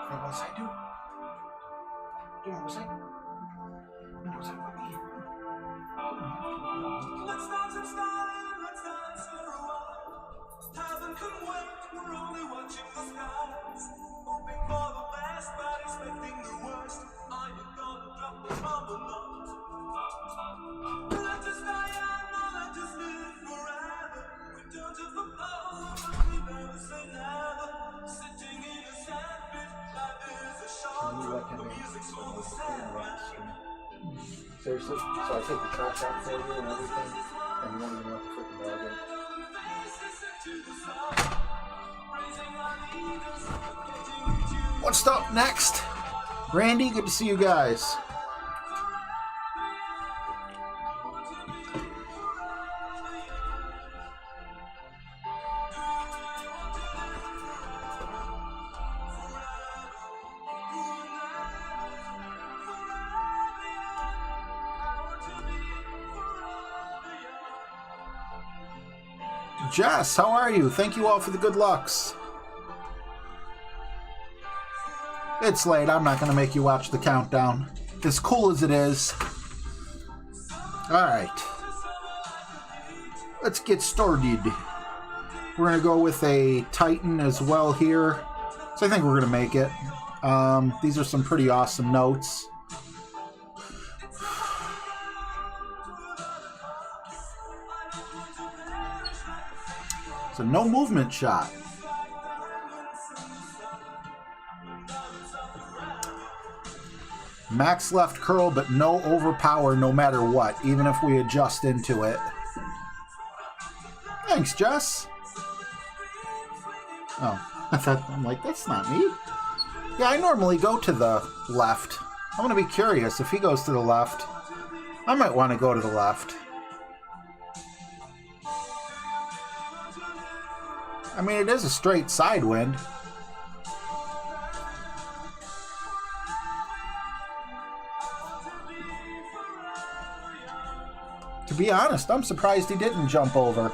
What was I doing? What was I? What was I doing? Let's dance in style, let's dance for a while. Heaven can wait, we're only watching the skies. Hoping for the best, but expecting the worst. Are you gonna drop the bomb or not? Let us die young, or let us live forever. We don't have the power, but we never say never. Sitting in a sandpit, life is a short trip. The music's for the sad man. Seriously? So I take the trash out for you and everything, and you won't even let the freaking dog in? What's up next? Randy, good to see you guys. Jess, how are you? Thank you all for the good lucks. It's late. I'm not going to make you watch the countdown. As cool as it is. Alright. Let's get started. We're going to go with a Titan as well here. So I think we're going to make it. These are some pretty awesome notes. So no movement shot. Max left curl, but no overpower no matter what, even if we adjust into it. Thanks, Jess. Oh, I'm like, that's not me. Yeah, I normally go to the left. I'm going to be curious. If he goes to the left, I might want to go to the left. I mean, it is a straight side wind. To be honest, I'm surprised he didn't jump over.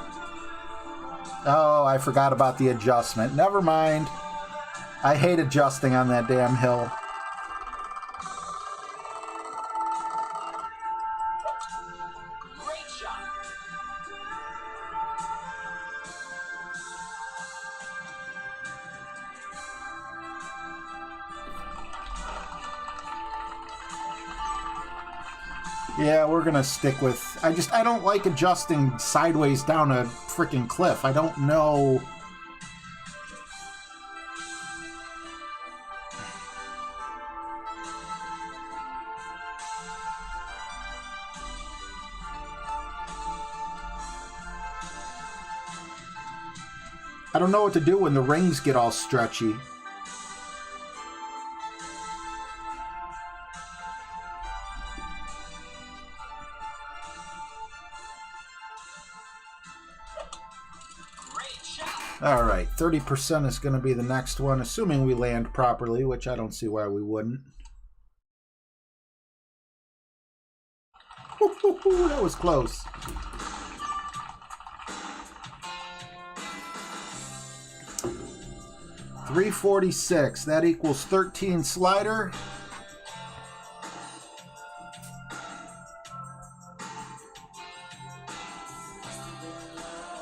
Oh, I forgot about the adjustment. Never mind. I hate adjusting on that damn hill. Great shot. Yeah, we're gonna stick with... I don't like adjusting sideways down a freaking cliff. I don't know... I don't know what to do when the rings get all stretchy. Alright, 30% is going to be the next one, assuming we land properly, which I don't see why we wouldn't. Woo-hoo-hoo, that was close. $346, that equals 13 slider.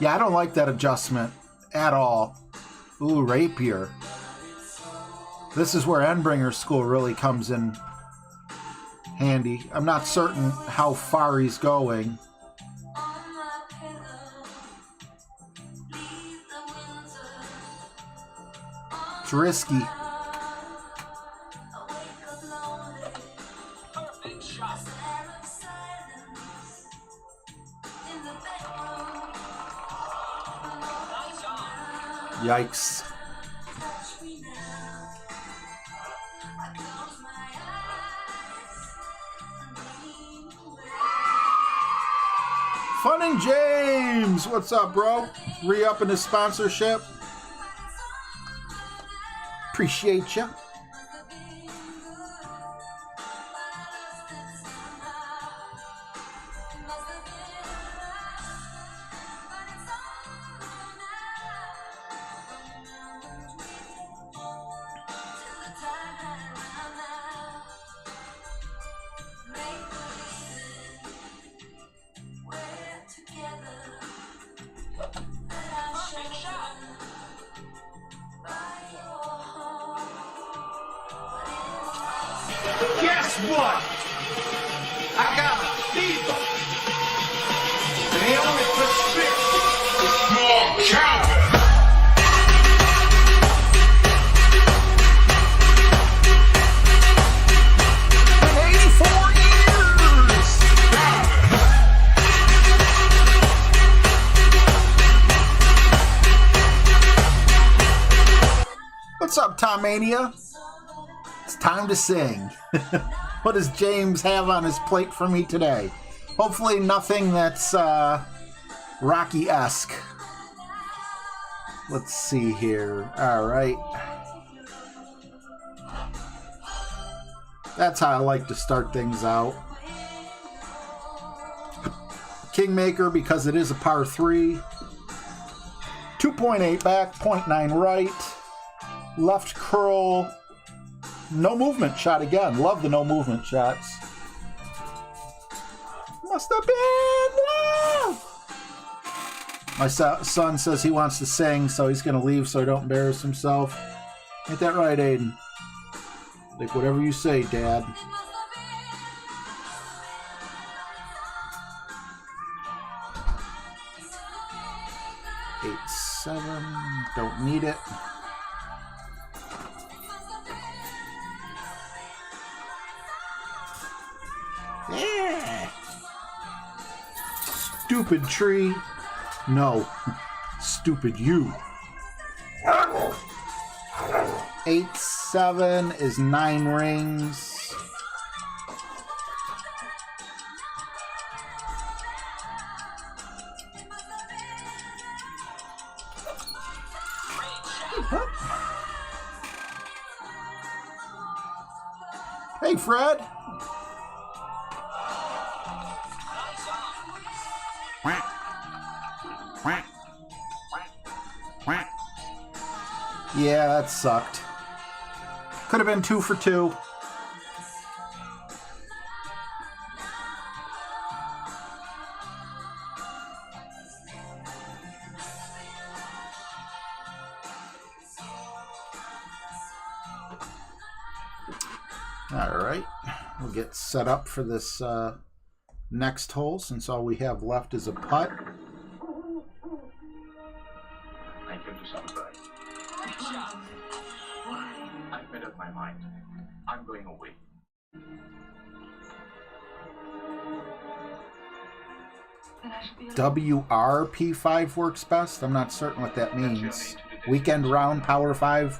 Yeah, I don't like that adjustment at all. Ooh, rapier. This is where Endbringer's school really comes in handy. I'm not certain how far he's going. It's risky. Yikes. Fun and James, what's up, bro? Re-upping his sponsorship. Appreciate you. one. I got a fever. The only prescription is more Calvin. What's up, Tommania? It's time to sing. What does James have on his plate for me today? Hopefully nothing that's Rocky-esque. Let's see here. All right. That's how I like to start things out. Kingmaker, because it is a par 3. 2.8 back, 0.9 right. Left curl, no movement shot again. Love the no movement shots. Must have been love. My son says he wants to sing, so he's going to leave so he don't embarrass himself. Ain't that right, Aiden? Like, whatever you say, Dad. Eight, 7, don't need it. Yeah. Stupid tree. No. Stupid you. 8, 7 is 9 rings. Hey, Fred. Yeah, that sucked. Could have been 2 for 2. All right, we'll get set up for this next hole since all we have left is a putt. I came to celebrate. I've made up my mind. I'm going away. WRP5 works best? I'm not certain what that means. Weekend round power 5?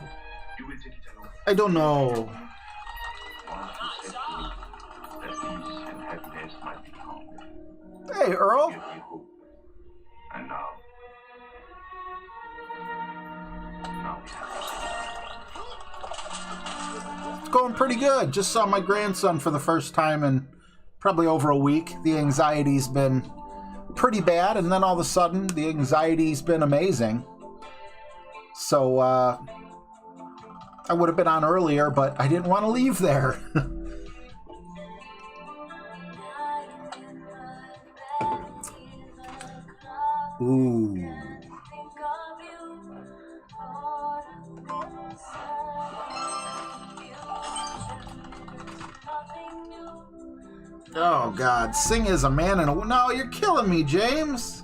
You will take it alone. I don't know. Once you said to me that peace and happiness might be found. Hey, Earl. Give me hope. And now we have It's going pretty good. Just saw my grandson for the first time in probably over a week. The anxiety's been pretty bad, and then all of a sudden, the anxiety's been amazing. So, I would have been on earlier, but I didn't want to leave there. Ooh. Oh, God. Sing as a man and a... No, you're killing me, James.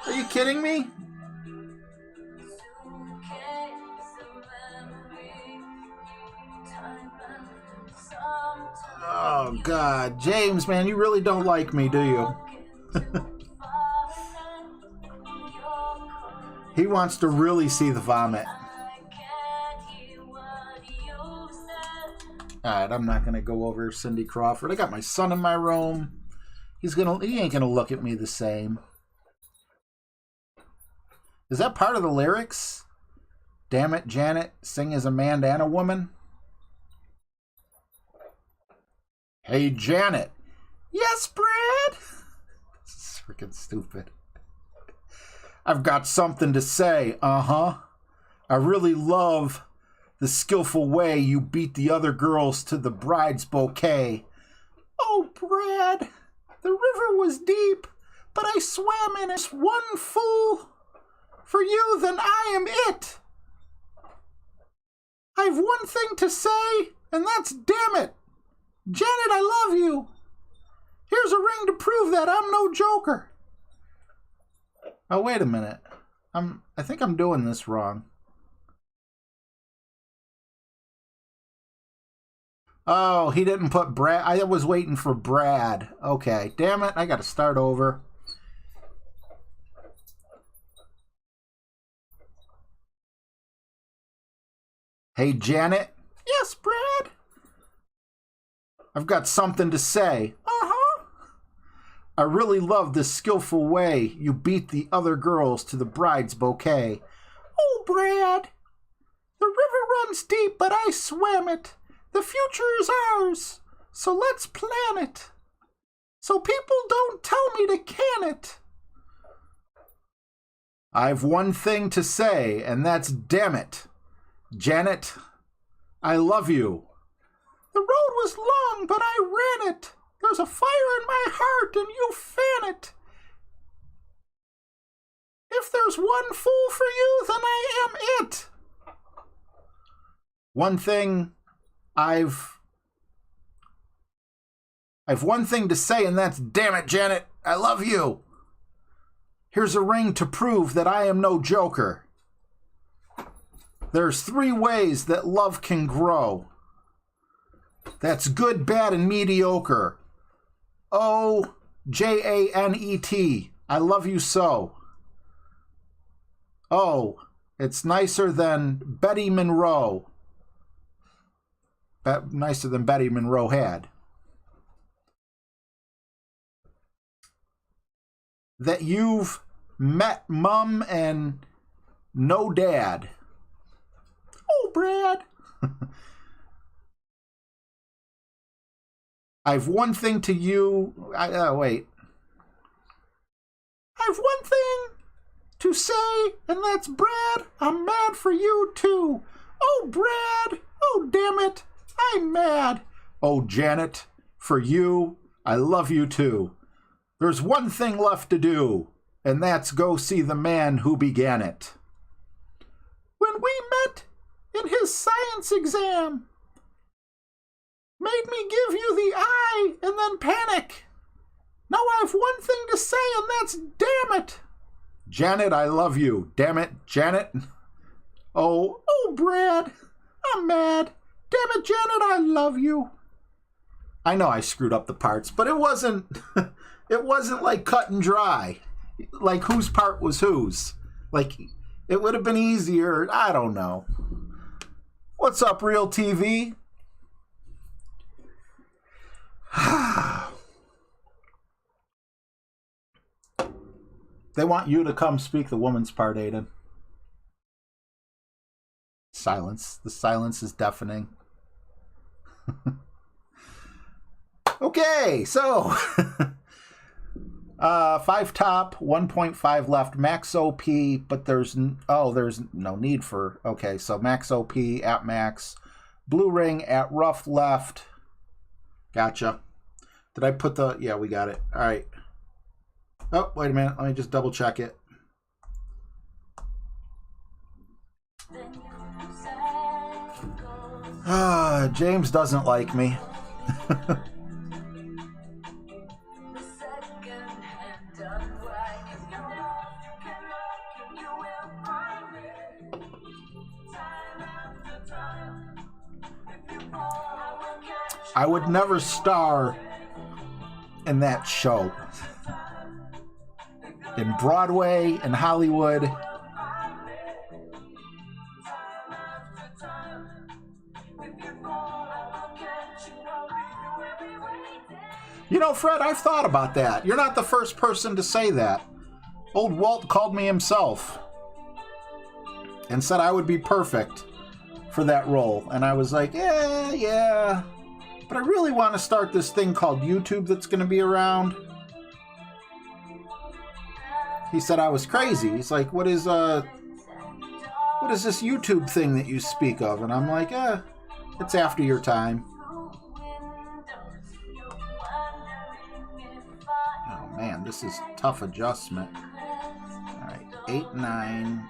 Are you kidding me? Oh, God. James, man, you really don't like me, do you? He wants to really see the vomit. Alright, I'm not gonna go over Cindy Crawford. I got my son in my room. He ain't gonna look at me the same. Is that part of the lyrics? Damn it, Janet, sing as a man and a woman? Hey, Janet. Yes, Brad? This is freaking stupid. I've got something to say. Uh-huh. I really love the skillful way you beat the other girls to the bride's bouquet. Oh, Brad, the river was deep, but I swam in it. One fool. For you, then I am it. I've one thing to say, and that's damn it. Janet, I love you. Here's a ring to prove that I'm no joker. Oh, wait a minute. I think I'm doing this wrong. Oh, he didn't put Brad. I was waiting for Brad. Okay, damn it. I got to start over. Hey, Janet. Yes, Brad? I've got something to say. Uh-huh. I really love the skillful way you beat the other girls to the bride's bouquet. Oh, Brad. The river runs deep, but I swam it. The future is ours, so let's plan it. So people don't tell me to can it. I've one thing to say, and that's damn it. Janet, I love you. The road was long, but I ran it. There's a fire in my heart, and you fan it. If there's one fool for you, then I am it. One thing I've one thing to say, and that's damn it, Janet, I love you. Here's a ring to prove that I am no joker. There's 3 ways that love can grow. That's good, bad, and mediocre. O, Janet. I love you so. Oh, it's nicer than Betty Monroe. Nicer than Betty Monroe had. That you've met Mum and no dad. Oh, Brad. I've one thing to you. Wait. I've one thing to say, and that's Brad. I'm mad for you too. Oh, Brad. Oh, damn it. I'm mad. Oh, Janet, for you, I love you too. There's one thing left to do, and that's go see the man who began it. When we met in his science exam, made me give you the eye and then panic. Now I've one thing to say, and that's damn it. Janet, I love you. Damn it, Janet. Oh, Brad, I'm mad. Damn it, Janet, I love you. I know I screwed up the parts, but it wasn't it wasn't like cut and dry. Like whose part was whose. Like it would have been easier. I don't know. What's up, Real TV? They want you to come speak the woman's part, Aiden. Silence. The silence is deafening. Okay, so 5 top, 1.5 left, max OP, but there's no need for. Okay, so max OP at max, blue ring at rough left. Gotcha. Did I put the? Yeah, we got it. All right. Oh, wait a minute. Let me just double check it. James doesn't like me. I would never star in that show. In Broadway, in Hollywood. You know, Fred, I've thought about that. You're not the first person to say that. Old Walt called me himself and said I would be perfect for that role. And I was like, yeah. But I really want to start this thing called YouTube that's going to be around. He said I was crazy. He's like, what is this YouTube thing that you speak of? And I'm like, it's after your time. Oh man, this is tough adjustment. All right, 8, 9.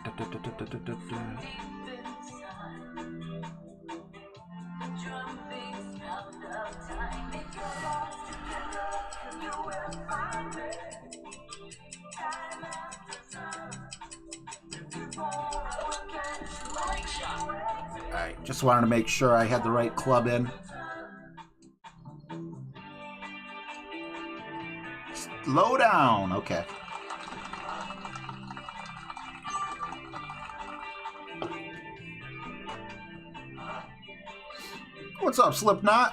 Alright, just wanted to make sure I had the right club in. Slow down, okay. What's up, Slipknot?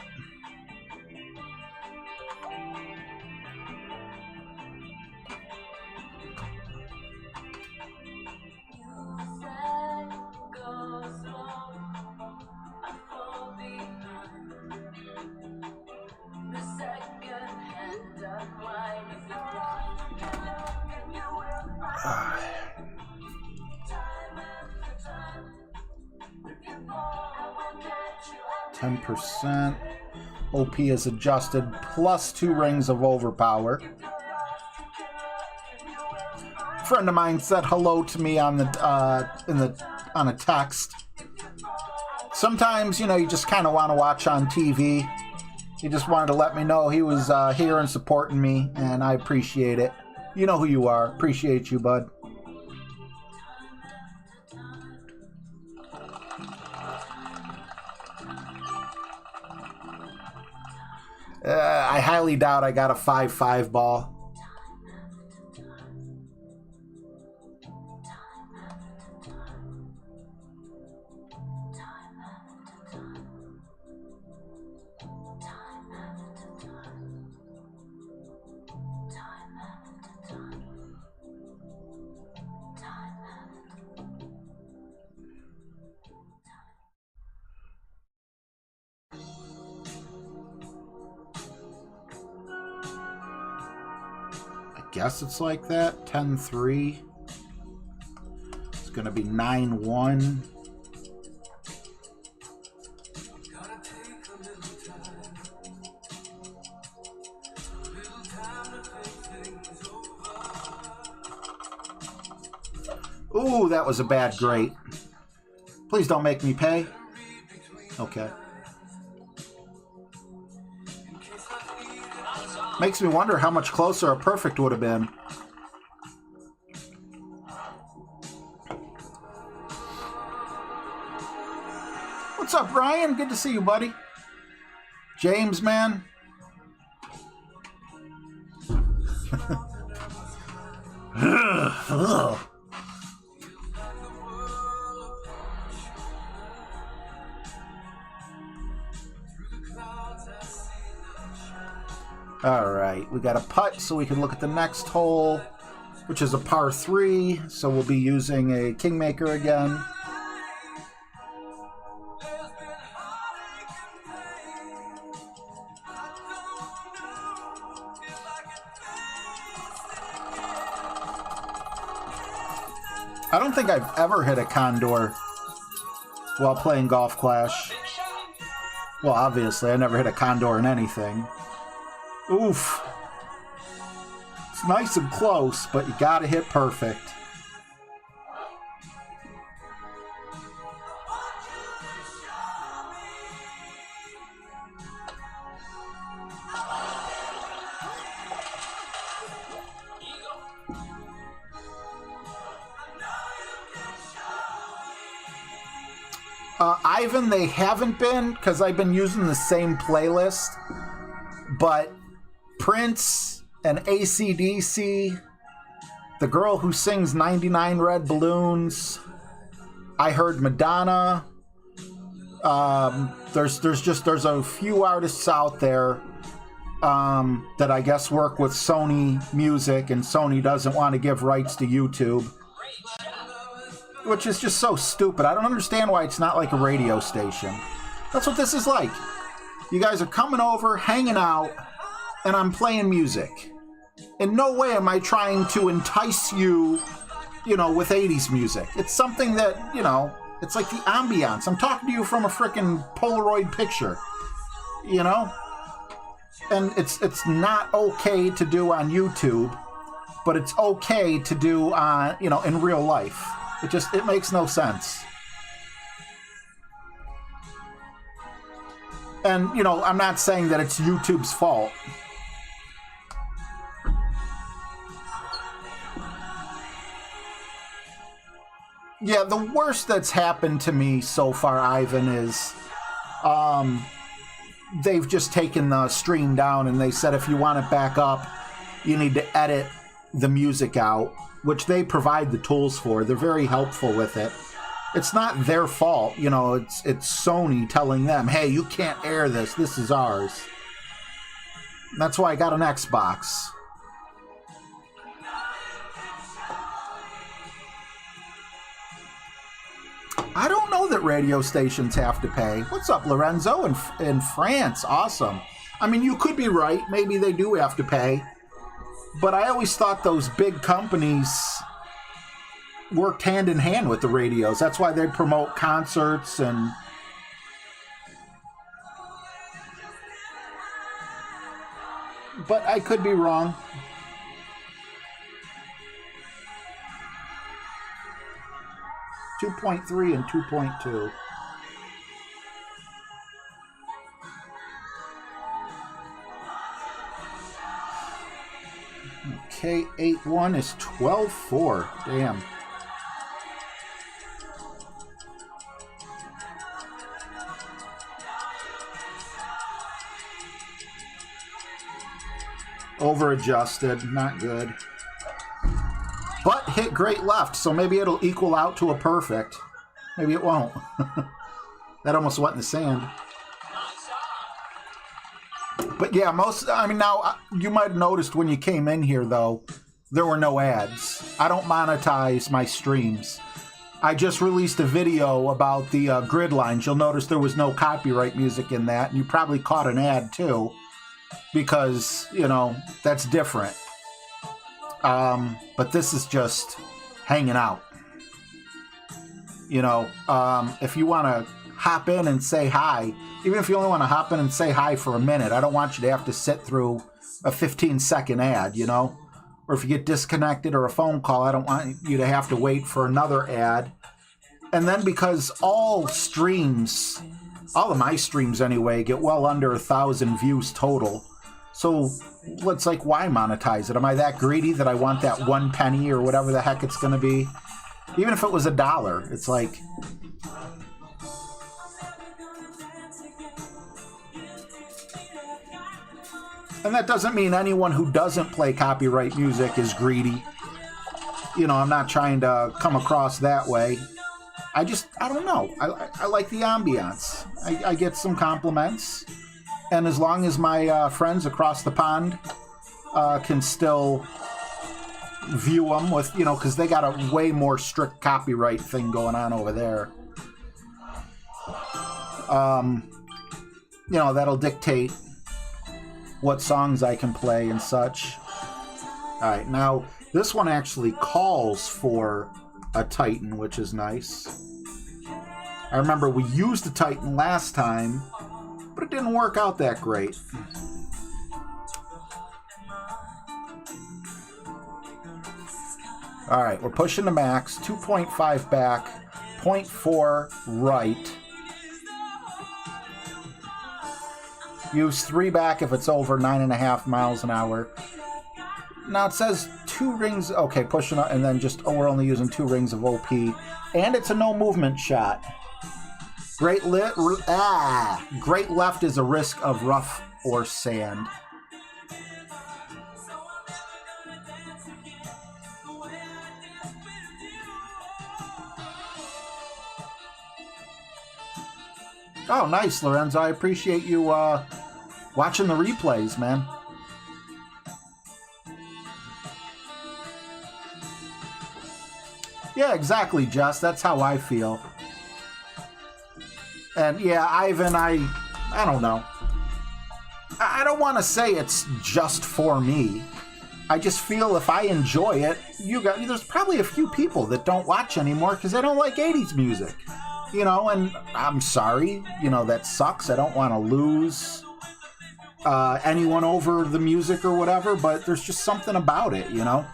%. OP is adjusted plus 2 rings of overpower. A friend of mine said hello to me on the on a text. Sometimes, you know, you just kind of want to watch on TV. He just wanted to let me know he was here and supporting me, and I appreciate it. You know who you are. Appreciate you, bud. I highly doubt I got a 5-5 ball. Guess it's like that. 10-3. It's gonna be 9-1. Ooh, that was a bad grate. Please don't make me pay. Okay. Makes me wonder how much closer a perfect would have been. What's up, Ryan? Good to see you, buddy. James, man. Ugh. Alright, we got a putt so we can look at the next hole, which is a par 3, so we'll be using a Kingmaker again. I don't think I've ever hit a condor while playing Golf Clash. Well, obviously, I never hit a condor in anything. Oof. It's nice and close, but you gotta hit perfect. Ivan, they haven't been, because I've been using the same playlist, but Prince and AC/DC, the girl who sings 99 Red Balloons, I heard Madonna. There's a few artists out there that I guess work with Sony Music, and Sony doesn't want to give rights to YouTube, which is just so stupid. I don't understand why it's not like a radio station. That's what this is like. You guys are coming over, hanging out, and I'm playing music. In no way am I trying to entice you, with 80s music. It's something that, it's like the ambiance. I'm talking to you from a frickin' Polaroid picture, And it's not okay to do on YouTube, but it's okay to do on, in real life. It makes no sense. And, I'm not saying that it's YouTube's fault. Yeah, the worst that's happened to me so far, Ivan, is they've just taken the stream down and they said if you want it back up, you need to edit the music out, which they provide the tools for. They're very helpful with it. It's not their fault, you know, it's Sony telling them, hey, you can't air this, this is ours. That's why I got an Xbox. I don't know that radio stations have to pay. What's up, Lorenzo in France? Awesome. I mean, you could be right. Maybe they do have to pay. But I always thought those big companies worked hand in hand with the radios. That's why they promote concerts and... But I could be wrong. .3 and 2.2. Okay, 8.1 is 12.4. Damn. Over-adjusted, not good. But hit great left, so maybe it'll equal out to a perfect. Maybe it won't. That almost went in the sand. But yeah, now, you might have noticed when you came in here, though, there were no ads. I don't monetize my streams. I just released a video about the grid lines. You'll notice there was no copyright music in that, and you probably caught an ad, too, because, you know, that's different. But this is just hanging out. You know, if you want to hop in and say hi, even if you only want to hop in and say hi for a minute, I don't want you to have to sit through a 15-second ad, you know? Or if you get disconnected or a phone call, I don't want you to have to wait for another ad. And then because all streams, all of my streams anyway, get well under 1,000 views total. So it's like, why monetize it? Am I that greedy that I want that 1 penny or whatever the heck it's going to be? Even if it was $1, it's like... And that doesn't mean anyone who doesn't play copyright music is greedy. You know, I'm not trying to come across that way. I don't know. I like the ambiance. I get some compliments. And as long as my friends across the pond can still view them with, you know, because they got a way more strict copyright thing going on over there. You know, that'll dictate what songs I can play and such. Alright, now this one actually calls for a Titan, which is nice. I remember we used the Titan last time, but it didn't work out that great. Alright, we're pushing the max. 2.5 back, 0.4 right. Use 3 back if it's over 9.5 miles an hour. Now it says 2 rings. Okay, pushing up, and then just, we're only using 2 rings of OP. And it's a no movement shot. Great left is a risk of rough or sand. Oh, nice, Lorenzo. I appreciate you watching the replays, man. Yeah, exactly, Jess. That's how I feel. And yeah, Ivan, I don't know. I don't want to say it's just for me. I just feel if I enjoy it, there's probably a few people that don't watch anymore because they don't like 80s music. You know, and I'm sorry, you know, that sucks. I don't want to lose anyone over the music or whatever, but there's just something about it, you know?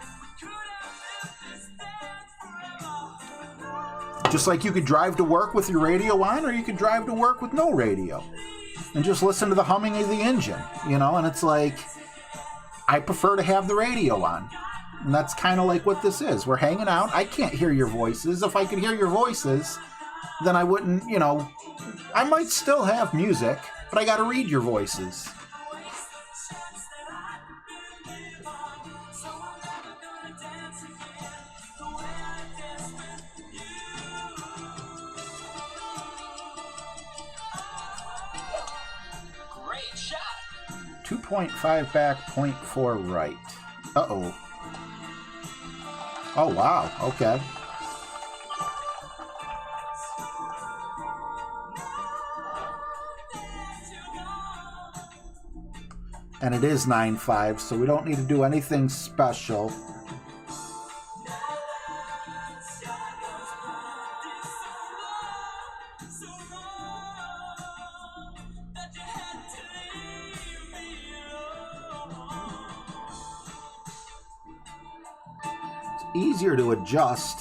Just like you could drive to work with your radio on, or you could drive to work with no radio and just listen to the humming of the engine, you know? And it's like, I prefer to have the radio on. And that's kind of like what this is. We're hanging out. I can't hear your voices. If I could hear your voices, then I wouldn't, you know, I might still have music, but I got to read your voices. Great shot. 2.5 back, 0.4 right. Uh-oh. Oh, wow. Okay. And it is 9.5, so we don't need to do anything special. Easier to adjust.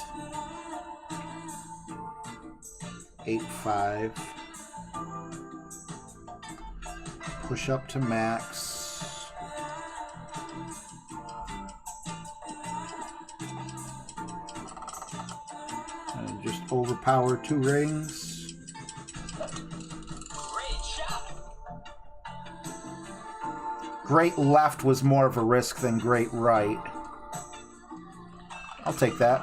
8.5. Push up to max. And just overpower 2 rings. Great shot. Great left was more of a risk than great right. I'll take that.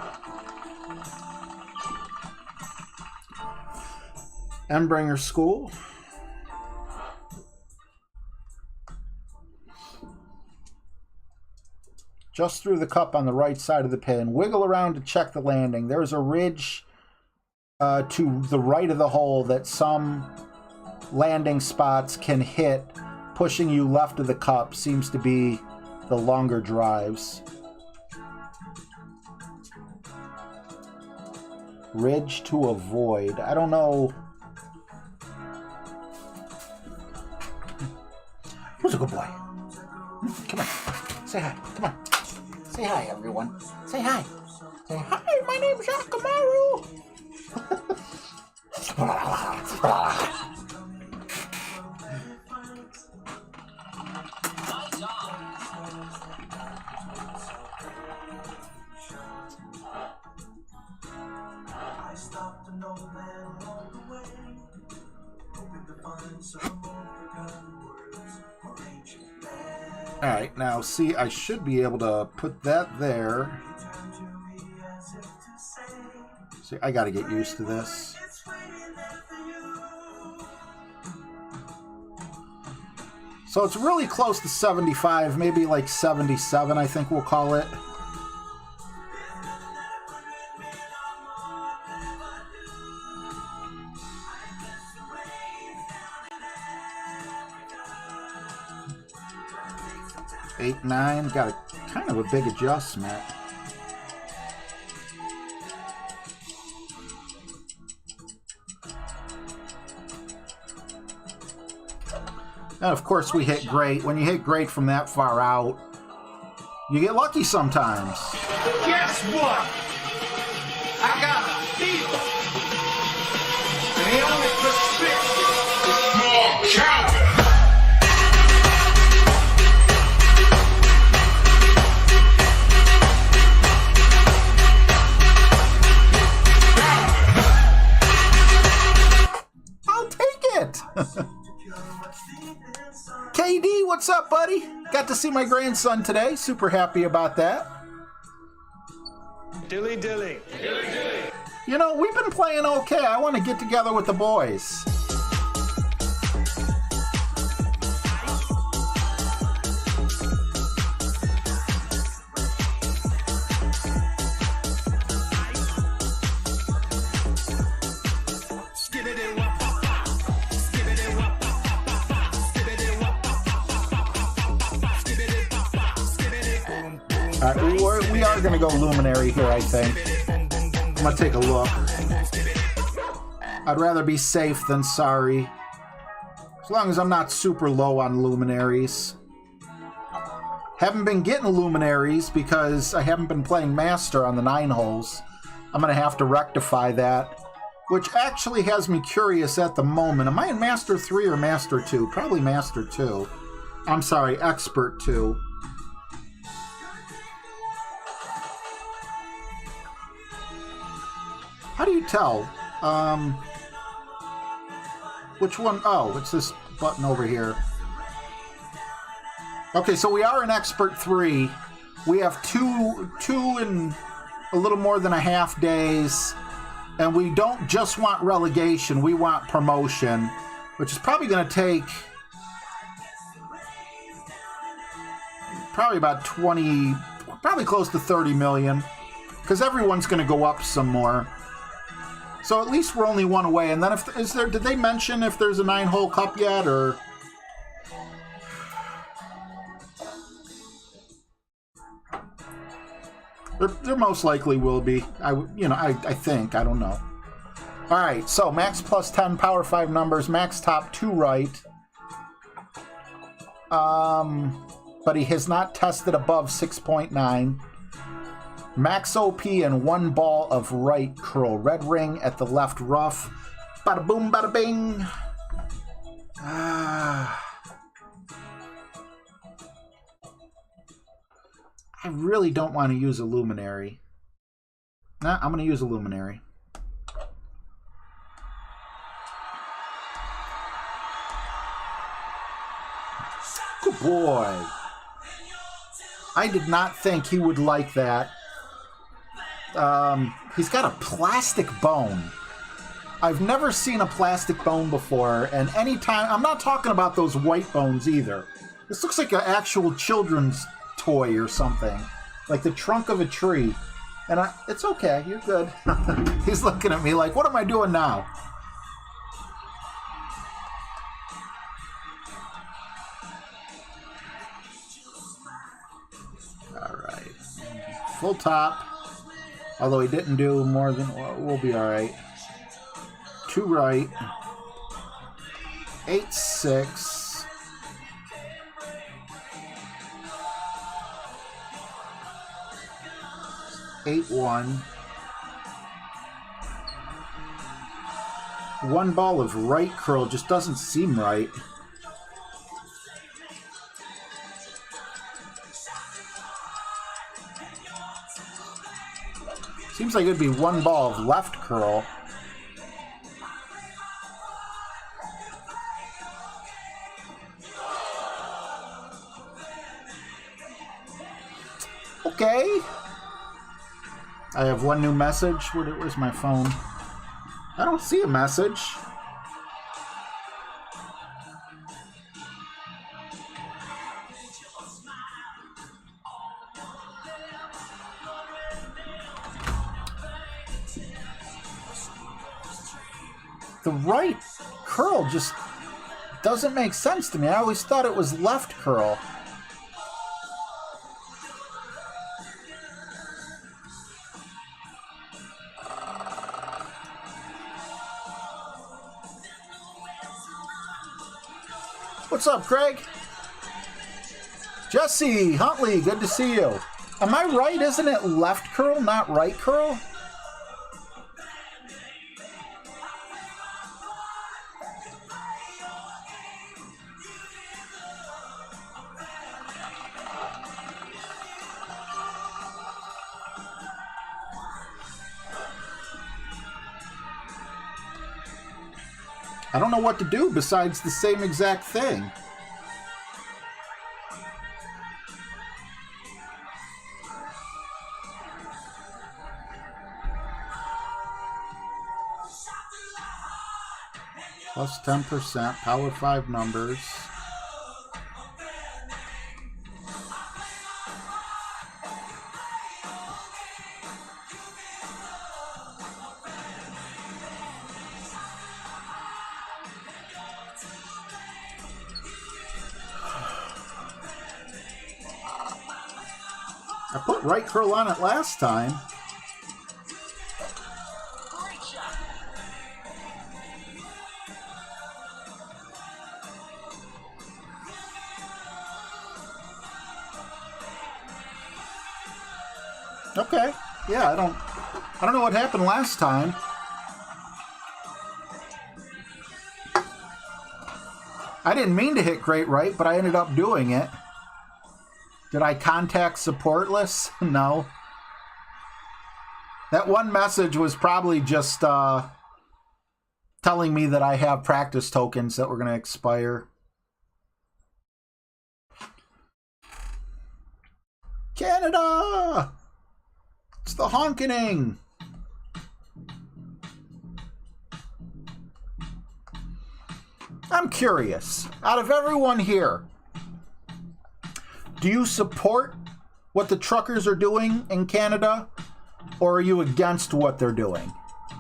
Endbringer School. Just through the cup on the right side of the pin. Wiggle around to check the landing. There's a ridge to the right of the hole that some landing spots can hit. Pushing you left of the cup seems to be the longer drives. Ridge to avoid. I don't know. Who's a good boy? Come on. Say hi. Come on. Say hi, everyone. Say hi. Say hi. My name's Yakamaru. I stopped an old man along the way, hoping to find some more forgotten words or ancient man. All right, now see, I should be able to put that there. He turned to me as if to say, See, I got to get used to this. it's waiting there for you. So it's really close to 75, maybe like 77, I think we'll call it. Eight, 9, got a kind of a big adjustment. And of course we hit great. When you hit great from that far out, you get lucky sometimes. Guess what? I got a fever. And the only prescription is more cow. I'll take it. KD, what's up, buddy? Got to see my grandson today. Super happy about that. Dilly dilly. You know, we've been playing okay. I want to get together with the boys. All right, we are going to go Luminary here, I think. I'm going to take a look. I'd rather be safe than sorry. As long as I'm not super low on Luminaries. Haven't been getting Luminaries because I haven't been playing Master on the 9 holes. I'm going to have to rectify that. Which actually has me curious at the moment. Am I in Master 3 or Master 2? Probably Master 2. I'm sorry, Expert 2. How do you tell? Which one? Oh, it's this button over here. Okay, so we are in Expert 3. We have two and a little more than a half days. And we don't just want relegation, we want promotion, which is probably going to take probably about 20, probably close to 30 million, because everyone's going to go up some more. So at least we're only one away. And then did they mention if there's a 9-hole cup yet, or? There most likely will be. I think. I don't know. All right, so max plus 10, power 5 numbers, max top 2 right. But he has not tested above 6.9. Max OP and 1 ball of right curl. Red ring at the left rough. Bada boom, bada bing. I really don't want to use a luminary. Nah, I'm going to use a luminary. Good boy. I did not think he would like that. He's got a plastic bone. I've never seen a plastic bone before, and anytime... I'm not talking about those white bones either. This looks like an actual children's toy or something, like the trunk of a tree. And it's okay, you're good. He's looking at me like, what am I doing now? All right, full top. Although he didn't do more than, well, we'll be all right. 2 right, 8-6. 8-1. 1 ball of right curl just doesn't seem right. Seems like it'd be 1 ball of left curl. Okay. I have 1 new message. Where's my phone? I don't see a message. The right curl just doesn't make sense to me. I always thought it was left curl. What's up, Craig? Jesse Huntley, good to see you. Am I right? Isn't it left curl, not right curl? I don't know what to do besides the same exact thing. Plus 10%, power 5 numbers. I put right curl on it last time. Okay. Yeah, I don't know what happened last time. I didn't mean to hit great right, but I ended up doing it. Did I contact supportless? No. That one message was probably just telling me that I have practice tokens that were going to expire. Canada! It's the honkening! I'm curious, out of everyone here, do you support what the truckers are doing in Canada, or are you against what they're doing?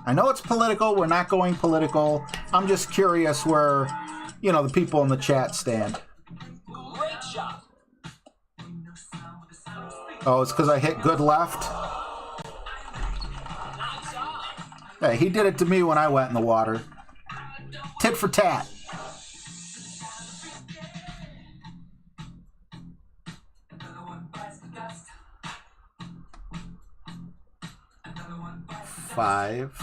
I know it's political. We're not going political. I'm just curious where, you know, the people in the chat stand. Great shot. Oh, it's because I hit good left? Hey, he did it to me when I went in the water. Tit for tat. Five.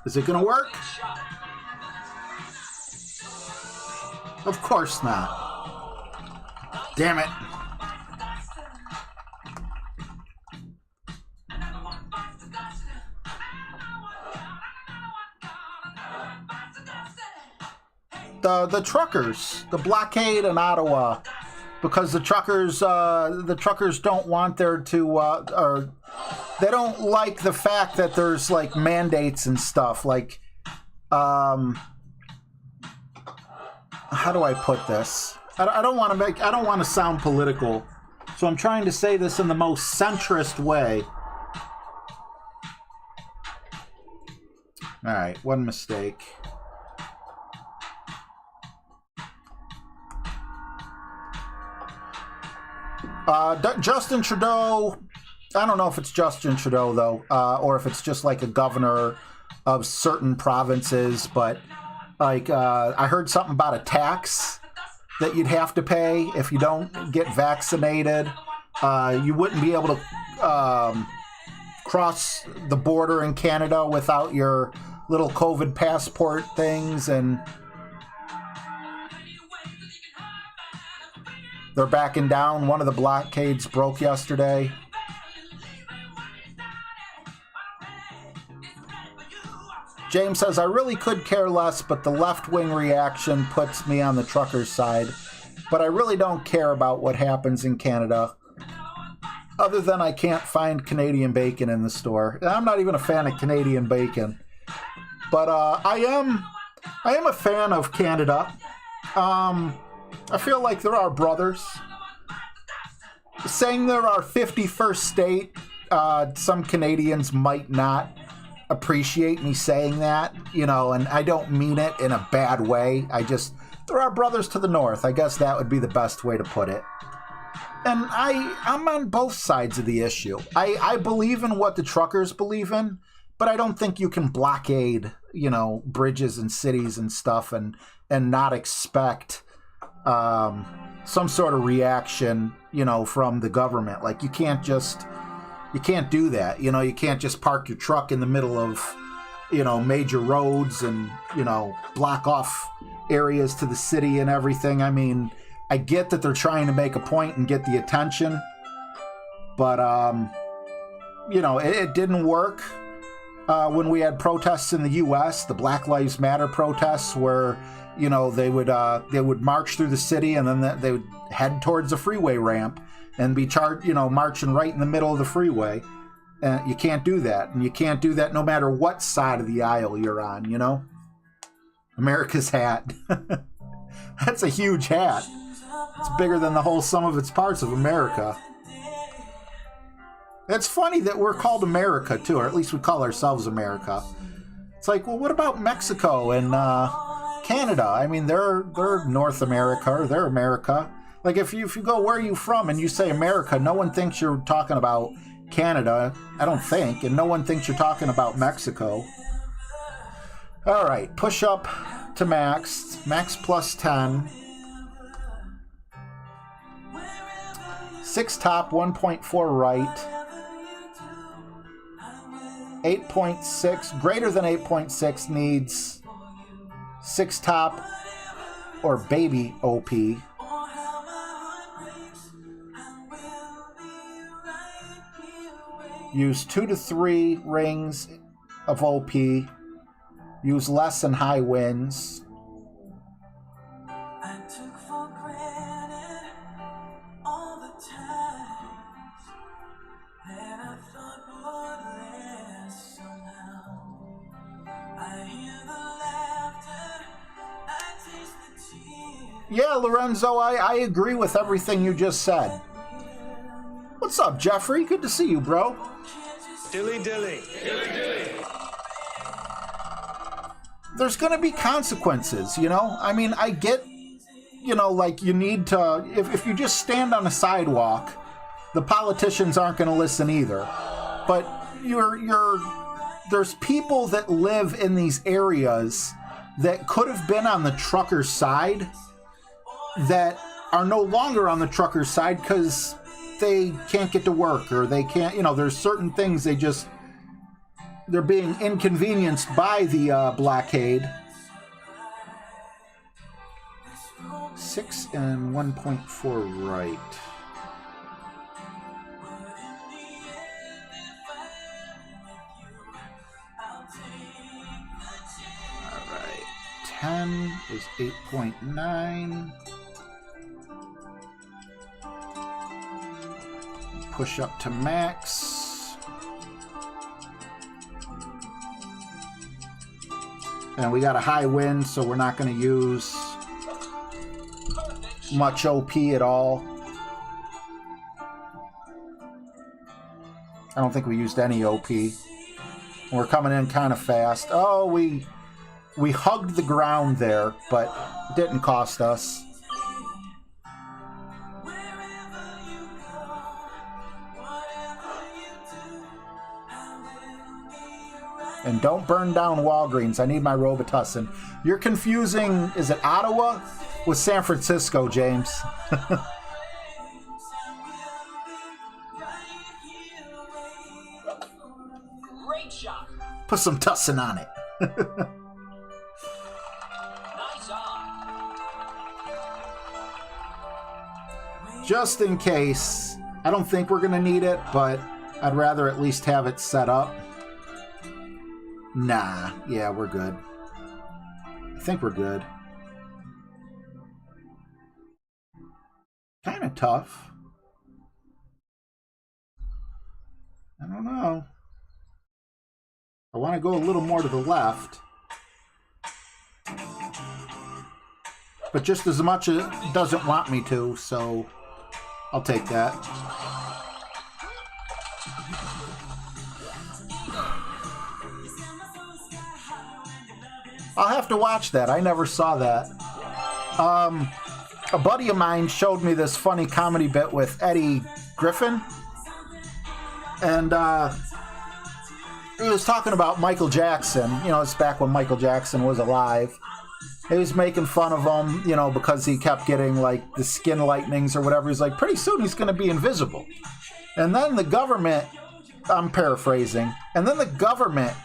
Is it gonna work? Of course not. Damn it. The truckers, the blockade in Ottawa, because the truckers don't want there to or they don't like the fact that there's like mandates and stuff. Like, how do I put this? I don't want to sound political, so I'm trying to say this in the most centrist way. All right, one mistake. Justin Trudeau, I don't know if it's Justin Trudeau, though, or if it's just like a governor of certain provinces, but like I heard something about a tax that you'd have to pay if you don't get vaccinated. You wouldn't be able to cross the border in Canada without your little COVID passport things, and they're backing down. One of the blockades broke yesterday. James says, I really could care less, but the left-wing reaction puts me on the trucker's side. But I really don't care about what happens in Canada, other than I can't find Canadian bacon in the store. I'm not even a fan of Canadian bacon. But I am a fan of Canada. I feel like they're our brothers. Saying they're our 51st state, some Canadians might not appreciate me saying that, you know, and I don't mean it in a bad way. They're our brothers to the north. I guess that would be the best way to put it. And I'm on both sides of the issue. I believe in what the truckers believe in, but I don't think you can blockade, you know, bridges and cities and stuff and not expect some sort of reaction, you know, from the government. Like, you can't do that. You know, you can't just park your truck in the middle of, you know, major roads and, you know, block off areas to the city and everything. I mean, I get that they're trying to make a point and get the attention, but, you know, it didn't work when we had protests in the U.S., the Black Lives Matter protests, where, you know, they would march through the city and then they would head towards the freeway ramp and be marching right in the middle of the freeway. You can't do that. And you can't do that no matter what side of the aisle you're on, you know? America's hat. That's a huge hat. It's bigger than the whole sum of its parts of America. It's funny that we're called America, too, or at least we call ourselves America. It's like, well, what about Mexico and Canada? I mean, they're North America, or they're America. Like, if you go, where are you from, and you say America, no one thinks you're talking about Canada, I don't think, and no one thinks you're talking about Mexico. All right, push up to max. Max plus 10. 6 top, 1.4 right. 8.6, greater than 8.6 needs 6 top or baby OP. Use 2 to 3 rings of OP. Use less than high winds. I took for granted all the times that I thought would last somehow. I hear the laughter, I taste the tears. Yeah, Lorenzo, I agree with everything you just said. What's up, Jeffrey? Good to see you, bro. Dilly dilly. There's going to be consequences, you know? I mean, I get, you know, like you need to, if you just stand on a sidewalk, the politicians aren't going to listen either. But there's people that live in these areas that could have been on the trucker's side that are no longer on the trucker's side because they can't get to work or they can't, you know, there's certain things they're being inconvenienced by the blockade. 6 and 1.4 right. All right. 10 is 8.9. Push up to max. And we got a high wind, so we're not going to use much OP at all. I don't think we used any OP. We're coming in kind of fast. Oh, we hugged the ground there, but it didn't cost us. And don't burn down Walgreens. I need my Robitussin. You're confusing, is it Ottawa with San Francisco, James? Great shot. Put some tussin on it. Nice on. Just in case. I don't think we're going to need it, but I'd rather at least have it set up. Nah, yeah, we're good. I think we're good. Kind of tough. I don't know. I want to go a little more to the left. But just as much as it doesn't want me to, so I'll take that. I'll have to watch that. I never saw that. A buddy of mine showed me this funny comedy bit with Eddie Griffin. And he was talking about Michael Jackson. You know, it's back when Michael Jackson was alive. He was making fun of him, you know, because he kept getting, like, the skin lightnings or whatever. He's like, pretty soon he's going to be invisible. And then the government, I'm paraphrasing, and then the government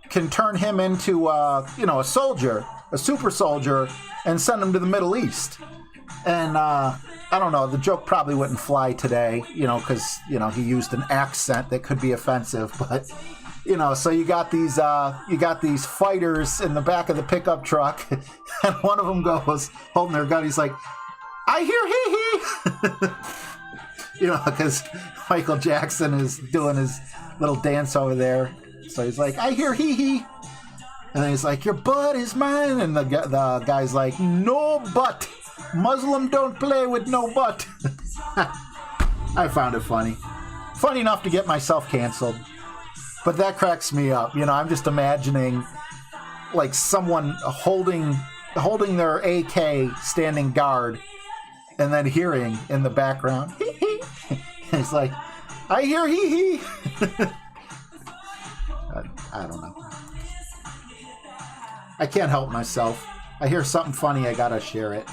can turn him into, you know, a soldier, a super soldier, and send him to the Middle East. And I don't know, the joke probably wouldn't fly today, you know, because, you know, he used an accent that could be offensive. But, you know, so you got these fighters in the back of the pickup truck, and one of them goes, holding their gun, he's like, I hear hee hee. You know, because Michael Jackson is doing his little dance over there. So he's like, I hear hee hee. And then he's like, your butt is mine. And the guy's like, no butt. Muslim don't play with no butt. I found it funny. Funny enough to get myself canceled. But that cracks me up. You know, I'm just imagining like someone holding their AK standing guard and then hearing in the background, hee hee. It's like, I hear hee. I don't know. I can't help myself. I hear something funny, I gotta share it.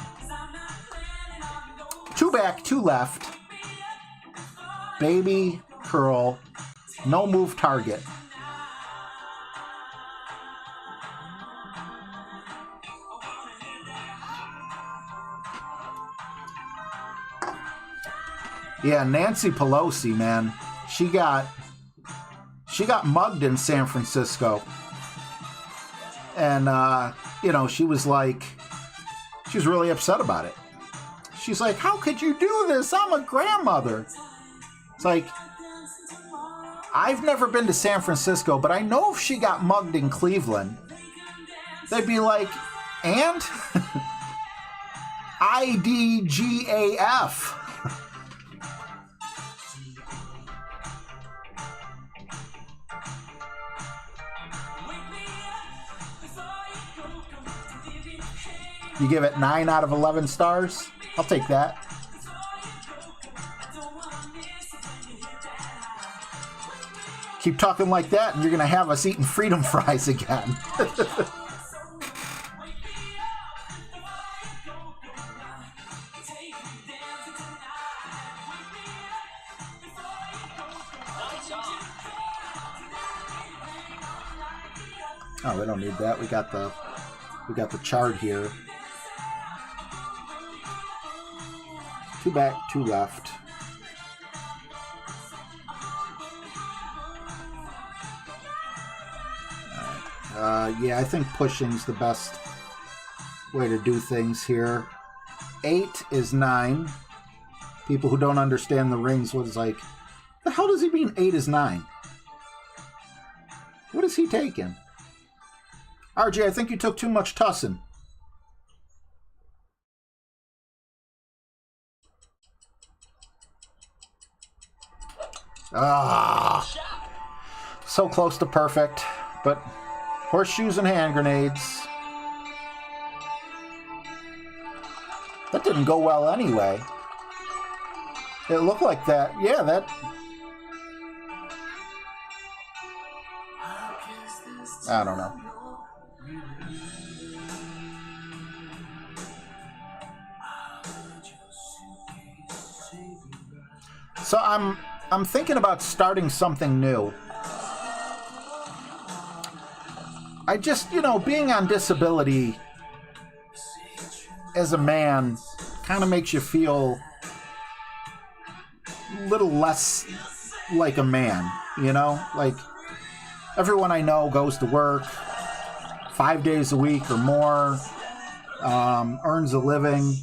2 back, 2 left. Baby, curl, no move target. Yeah, Nancy Pelosi, man. She got mugged in San Francisco. And, you know, she was really upset about it. She's like, how could you do this? I'm a grandmother. It's like, I've never been to San Francisco, but I know if she got mugged in Cleveland, they'd be like, and? IDGAF. You give it 9 out of 11 stars? I'll take that. Keep talking like that and you're going to have us eating freedom fries again. Oh, we don't need that. We got the chart here. 2 back, 2 left. Yeah, I think pushing's the best way to do things here. 8 is 9. People who don't understand the rings, what is like, the hell does he mean 8 is 9? What is he taking? RJ, I think you took too much tussin. Ah, so close to perfect, but horseshoes and hand grenades. That didn't go well anyway. It looked like that. Yeah, that. I don't know. So I'm thinking about starting something new. I just, you know, being on disability as a man kind of makes you feel a little less like a man, you know? Like, everyone I know goes to work 5 days a week or more, earns a living.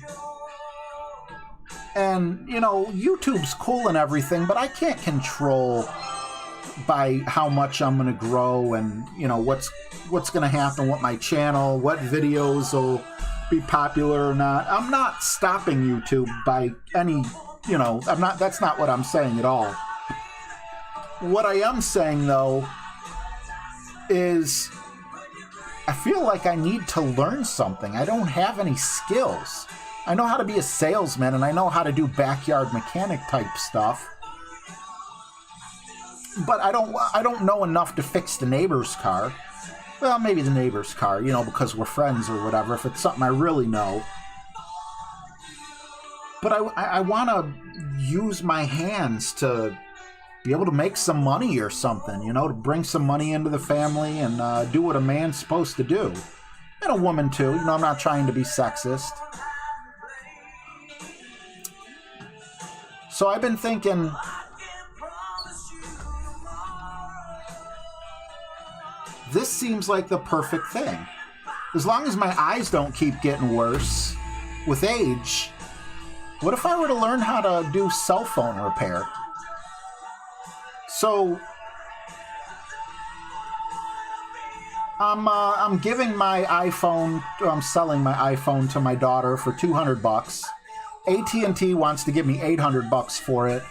And, you know, YouTube's cool and everything, but I can't control by how much I'm going to grow and, you know, what's going to happen with my channel, what videos will be popular or not. I'm not stopping YouTube by any, you know, that's not what I'm saying at all. What I am saying, though, is I feel like I need to learn something. I don't have any skills. I know how to be a salesman, and I know how to do backyard mechanic type stuff. But I don't know enough to fix the neighbor's car. Well, maybe the neighbor's car, you know, because we're friends or whatever, if it's something I really know. But I want to use my hands to be able to make some money or something, you know, to bring some money into the family and do what a man's supposed to do. And a woman, too. You know, I'm not trying to be sexist. So I've been thinking, this seems like the perfect thing. As long as my eyes don't keep getting worse with age, what if I were to learn how to do cell phone repair? So I'm giving my iPhone, I'm selling my iPhone to my daughter for $200. AT&T wants to give me $800 for it,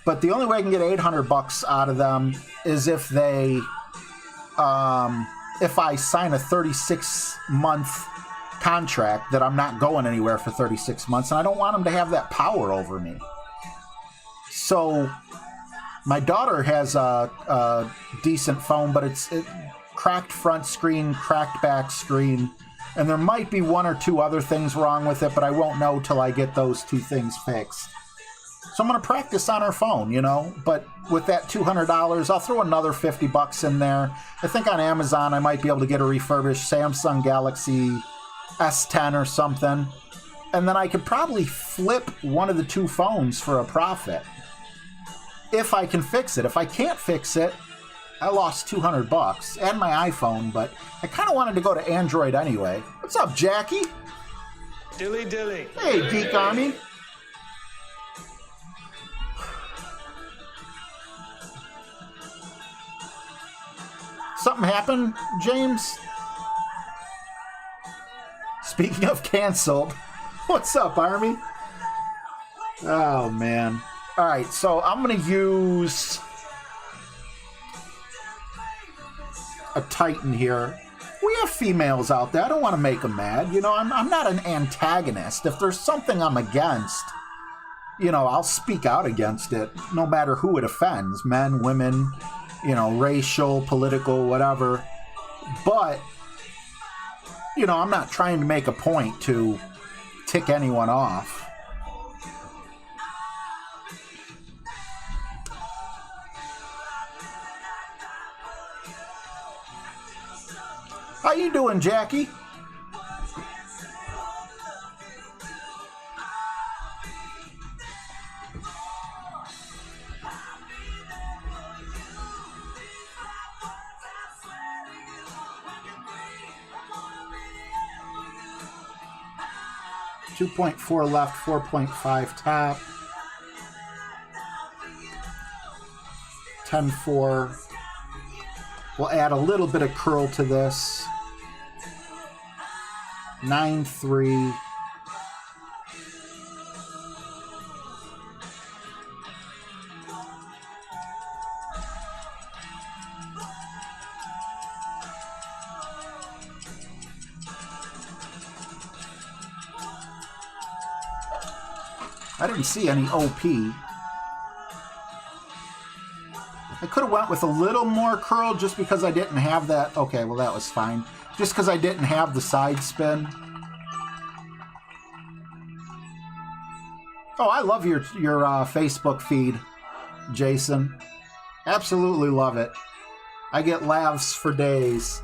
but the only way I can get $800 out of them is if they, if I sign a 36-month contract that I'm not going anywhere for 36 months, and I don't want them to have that power over me. So My daughter has a decent phone, but it's cracked front screen, cracked back screen, and there might be one or two other things wrong with it, but I won't know till I get those two things fixed. So I'm going to practice on her phone, you know, but with that $200, I'll throw another $50 in there. I think on Amazon I might be able to get a refurbished Samsung Galaxy S10 or something, and then I could probably flip one of the two phones for a profit. If I can fix it. If I can't fix it, I lost $200 and my iPhone, but I kind of wanted to go to Android anyway. What's up, Jackie? Dilly dilly. Hey, Geek Army. Something happened, James? Speaking of canceled, what's up, Army? Oh, man. All right, so I'm going to use a Titan here. We have females out there. I don't want to make them mad. You know, I'm not an antagonist. If there's something I'm against, you know, I'll speak out against it, no matter who it offends. Men, women, you know, racial, political, whatever. But, you know, I'm not trying to make a point to tick anyone off. How you doing, Jackie? .4 left, 4.5 top. 10.4. We'll add a little bit of curl to this. 9.3. I didn't see any OP. I could have went with a little more curl just because I didn't have that. Okay, well that was fine. Just because I didn't have the side spin. Oh, I love your Facebook feed, Jason. Absolutely love it. I get laughs for days.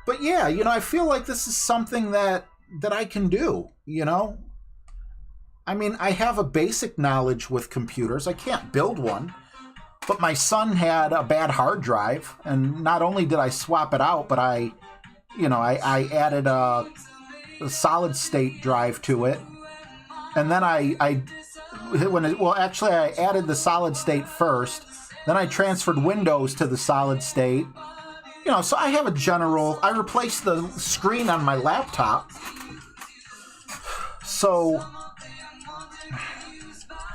But yeah, you know, I feel like this is something that I can do, you know? I mean, I have a basic knowledge with computers. I can't build one. But my son had a bad hard drive, and not only did I swap it out, but I added a solid state drive to it. And then I added the solid state first. Then I transferred Windows to the solid state. You know, so I have I replaced the screen on my laptop. So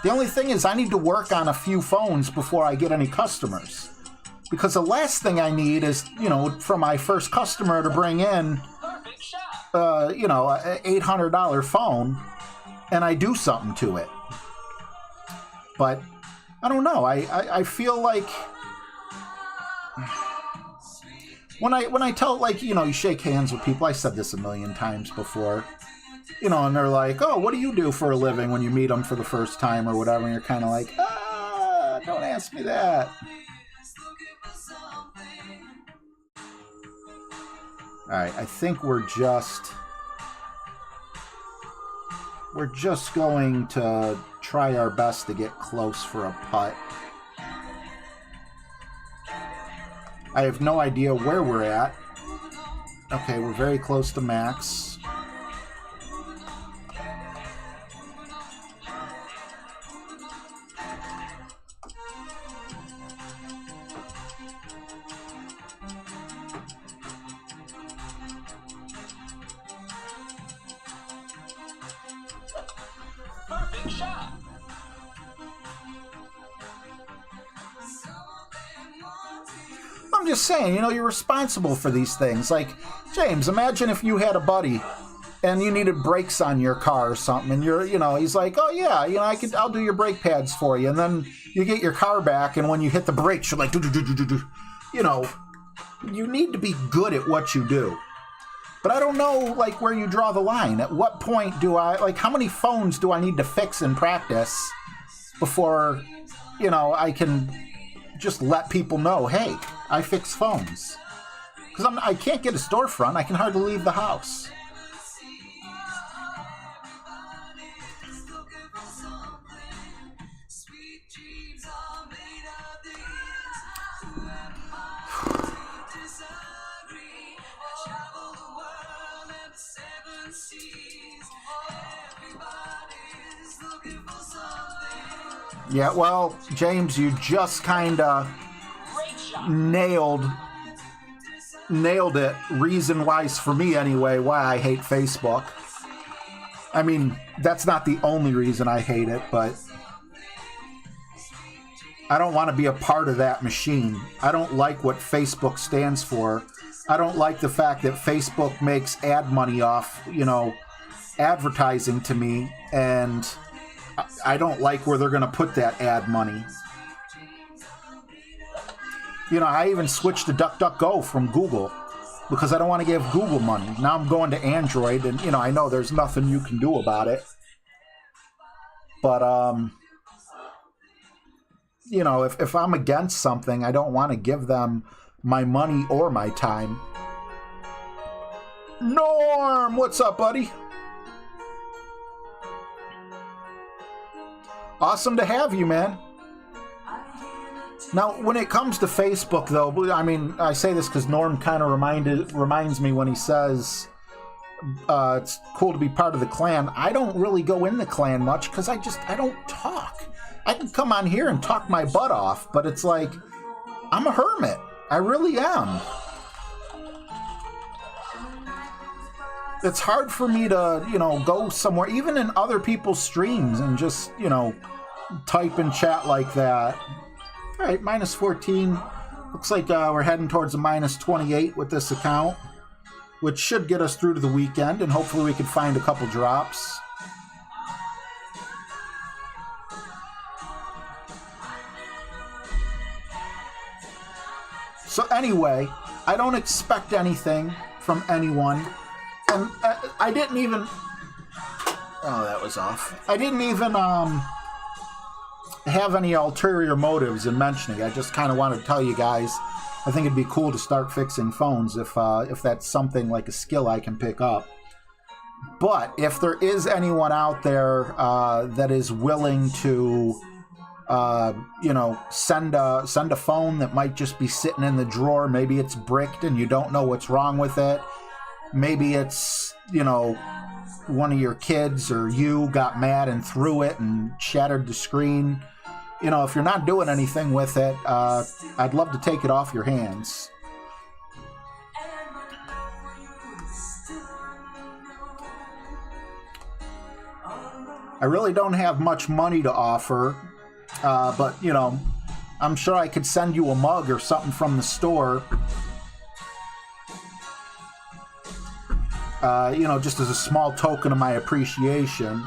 the only thing is I need to work on a few phones before I get any customers. Because the last thing I need is, you know, for my first customer to bring in, you know, an $800 phone, and I do something to it. But I don't know. I feel like when I tell, like, you know, you shake hands with people. I said this a million times before. You know, and they're like, oh, what do you do for a living when you meet them for the first time or whatever? And you're kind of like, don't ask me that. All right, I think we're just going to try our best to get close for a putt. I have no idea where we're at. Okay, we're very close to max. Perfect shot. I'm just saying, you know, you're responsible for these things. Like, James, imagine if you had a buddy and you needed brakes on your car or something, and he's like, oh yeah, I'll do your brake pads for you, and then you get your car back, and when you hit the brakes, you're like, do. You need to be good at what you do. But I don't know, like, where you draw the line. At what point do how many phones do I need to fix in practice before, I can just let people know, hey, I fix phones. Because I can't get a storefront. I can hardly leave the house. Yeah, well, James, you just kind of nailed it, reason-wise for me anyway, why I hate Facebook. I mean, that's not the only reason I hate it, but I don't want to be a part of that machine. I don't like what Facebook stands for. I don't like the fact that Facebook makes ad money off, advertising to me, and I don't like where they're going to put that ad money. I even switched to DuckDuckGo from Google because I don't want to give Google money. Now I'm going to Android, and, I know there's nothing you can do about it. But, if I'm against something, I don't want to give them my money or my time. Norm, what's up, buddy? Awesome to have you, man. Now, when it comes to Facebook, though, I mean, I say this because Norm kind of reminds me when he says it's cool to be part of the clan. I don't really go in the clan much because I don't talk. I can come on here and talk my butt off, but it's like, I'm a hermit. I really am. It's hard for me to, go somewhere, even in other people's streams, and just, type and chat like that. All right, minus 14. Looks like we're heading towards a minus 28 with this account, which should get us through to the weekend, and hopefully we can find a couple drops. So anyway, I don't expect anything from anyone. And I didn't even... Oh, that was off. I didn't even have any ulterior motives in mentioning. I just kind of wanted to tell you guys, I think it'd be cool to start fixing phones if that's something like a skill I can pick up. But if there is anyone out there that is willing to, send a phone that might just be sitting in the drawer, maybe it's bricked and you don't know what's wrong with it. Maybe it's, one of your kids or you got mad and threw it and shattered the screen. If you're not doing anything with it, I'd love to take it off your hands. I really don't have much money to offer, but, I'm sure I could send you a mug or something from the store. Just as a small token of my appreciation.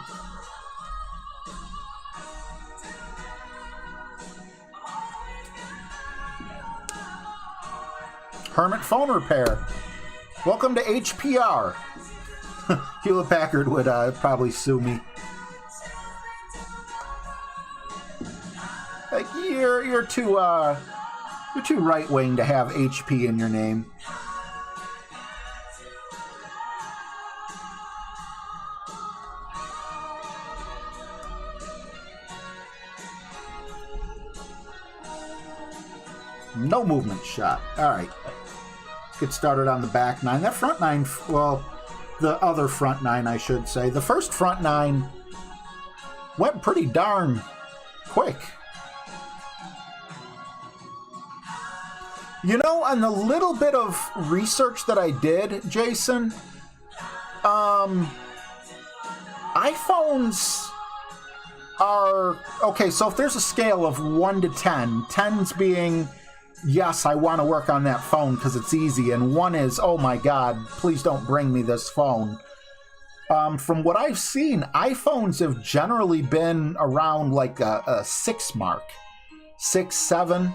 Hermit Phone Repair. Welcome to HPR. Hewlett Packard would probably sue me. Like, you're too right wing to have HP in your name. No movement shot. All right. Let's get started on the back nine. That front nine, well, the other front nine, I should say. The first front nine went pretty darn quick. On the little bit of research that I did, Jason, iPhones are... Okay, so if there's a scale of 1 to 10, 10's being... Yes, I want to work on that phone because it's easy. And 1 is, oh my God, please don't bring me this phone. From what I've seen, iPhones have generally been around like a 6 mark, 6, 7.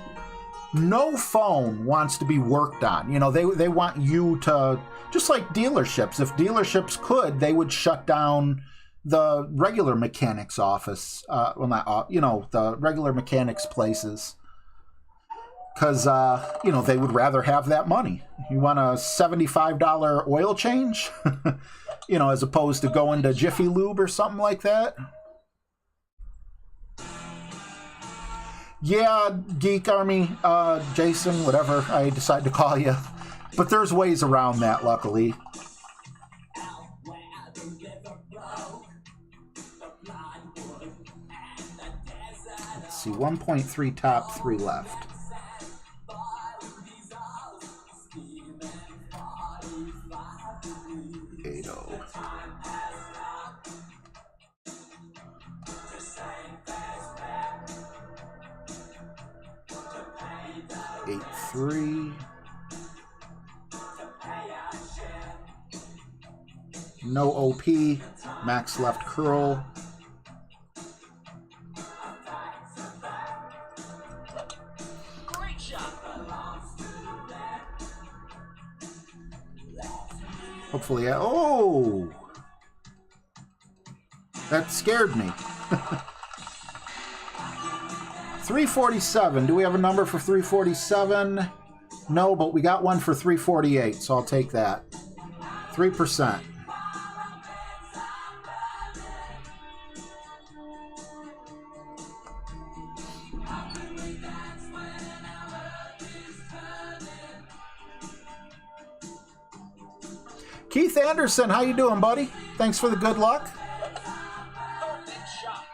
No phone wants to be worked on. You know, they want you to, just like dealerships. If dealerships could, they would shut down the regular mechanics office. Well, not, you know, the regular mechanics places. Because, you know, they would rather have that money. You want a $75 oil change? You know, as opposed to going to Jiffy Lube or something like that. Yeah, Geek Army, Jason, whatever I decide to call you. But there's ways around that, luckily. Let's see, 1.3 top, 3 left. 80. 8-3. No OP. Max left curl. Great shot. Hopefully, oh! That scared me. 347. Do we have a number for 347? No, but we got one for 348, so I'll take that. 3%. Keith Anderson, how you doing, buddy? Thanks for the good luck. Perfect shot.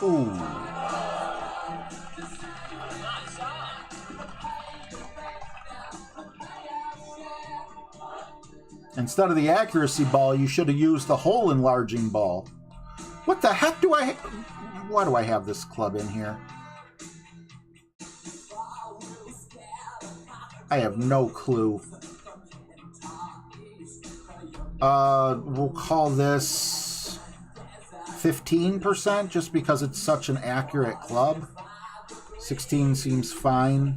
Ooh. Nice on. Instead of the accuracy ball, you should have used the hole enlarging ball. What the heck do I... Why do I have this club in here? I have no clue. We'll call this 15% just because it's such an accurate club. 16 seems fine.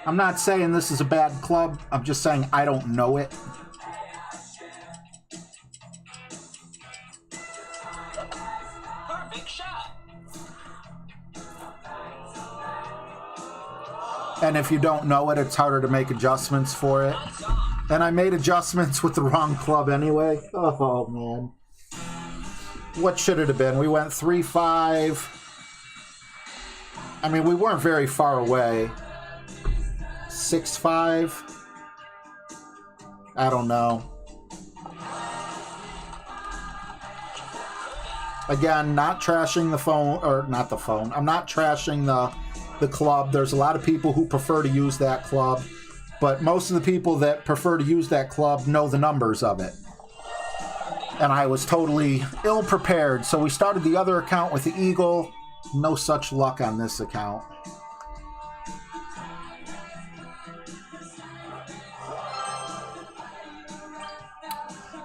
I'm not saying this is a bad club. I'm just saying I don't know it. Perfect shot. And if you don't know it, it's harder to make adjustments for it. Nice on. And I made adjustments with the wrong club anyway. Oh, man. What should it have been? We went 3-5. I mean, we weren't very far away. 6-5. I don't know. Again, not trashing the phone, or not the phone. I'm not trashing the club. There's a lot of people who prefer to use that club, but most of the people that prefer to use that club know the numbers of it. And I was totally ill-prepared, so we started the other account with the Eagle. No such luck on this account.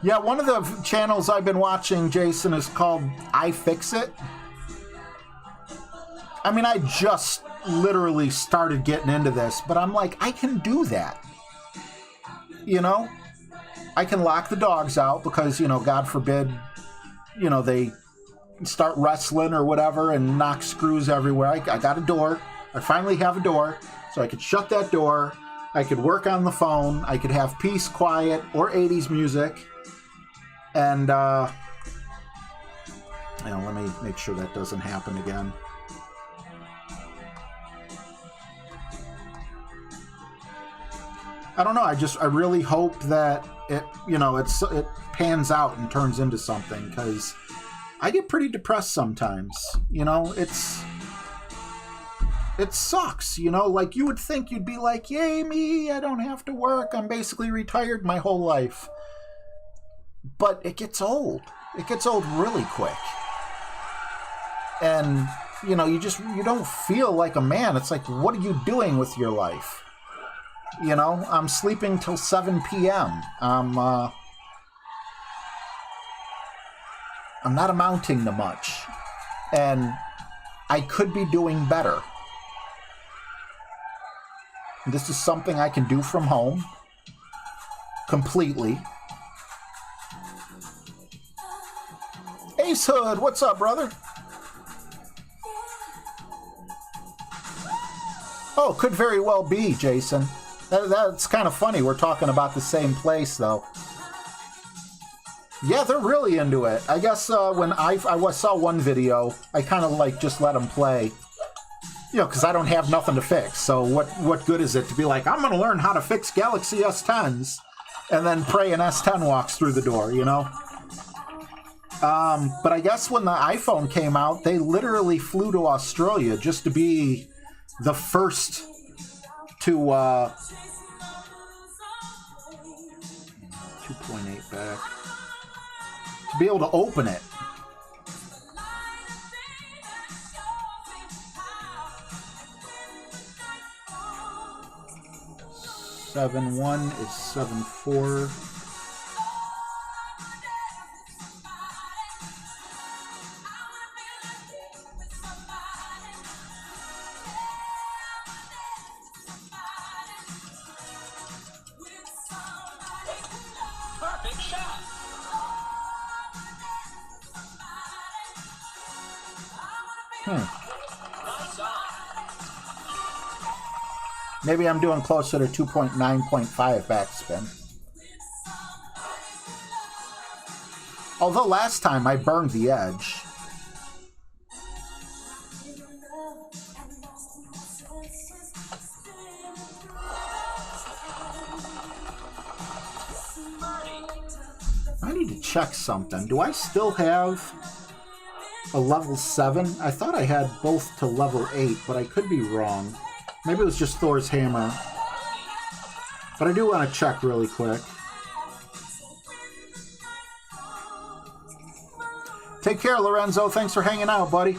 Yeah, one of the channels I've been watching, Jason, is called iFixit. I mean, I just literally started getting into this, but I'm like, I can do that. You know? I can lock the dogs out because, you know, God forbid, you know, they start wrestling or whatever and knock screws everywhere. I got a door. I finally have a door, so I could shut that door. I could work on the phone. I could have peace, quiet, or 80s music. And, you know, let me make sure that doesn't happen again. I don't know. I really hope that it, you know, it pans out and turns into something, because I get pretty depressed sometimes. You know, it sucks. You know, like you would think you'd be like, yay me, I don't have to work. I'm basically retired my whole life. But it gets old. It gets old really quick. And you know, you don't feel like a man. It's like, what are you doing with your life? You know, I'm sleeping till 7 p.m. I'm not amounting to much. And I could be doing better. This is something I can do from home. Completely. Ace Hood, what's up, brother? Oh, could very well be, Jason. That's kind of funny. We're talking about the same place, though. Yeah, they're really into it. I guess when I saw one video, I kind of like just let them play. You know, because I don't have nothing to fix. So what good is it to be like, I'm going to learn how to fix Galaxy S10s, and then pray an S10 walks through the door, you know? But I guess when the iPhone came out, they literally flew to Australia just to be the first to 2.8 back, to be able to open it. Seven one is 7-4. Perfect shot. Nice on. Maybe I'm doing closer to 2.9.5 backspin. Although last time I burned the edge. I need to check something. Do I still have a level 7? I thought I had both to level 8, but I could be wrong. Maybe it was just Thor's hammer. But I do want to check really quick. Take care, Lorenzo. Thanks for hanging out, buddy.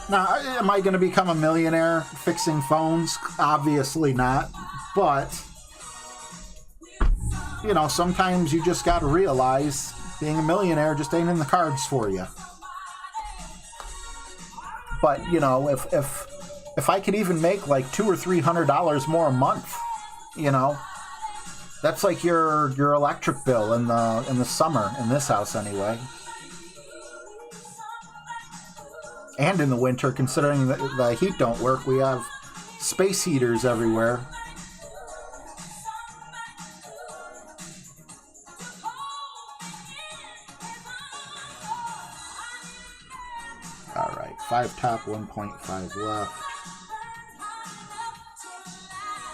Now, am I going to become a millionaire fixing phones? Obviously not. But, you know, sometimes you just got to realize being a millionaire just ain't in the cards for you. But, you know, if I could even make like $200 or $300 more a month, you know, that's like your electric bill in the summer in this house anyway. And in the winter, considering that the heat don't work, we have space heaters everywhere. All right, 5 top, 1.5 left.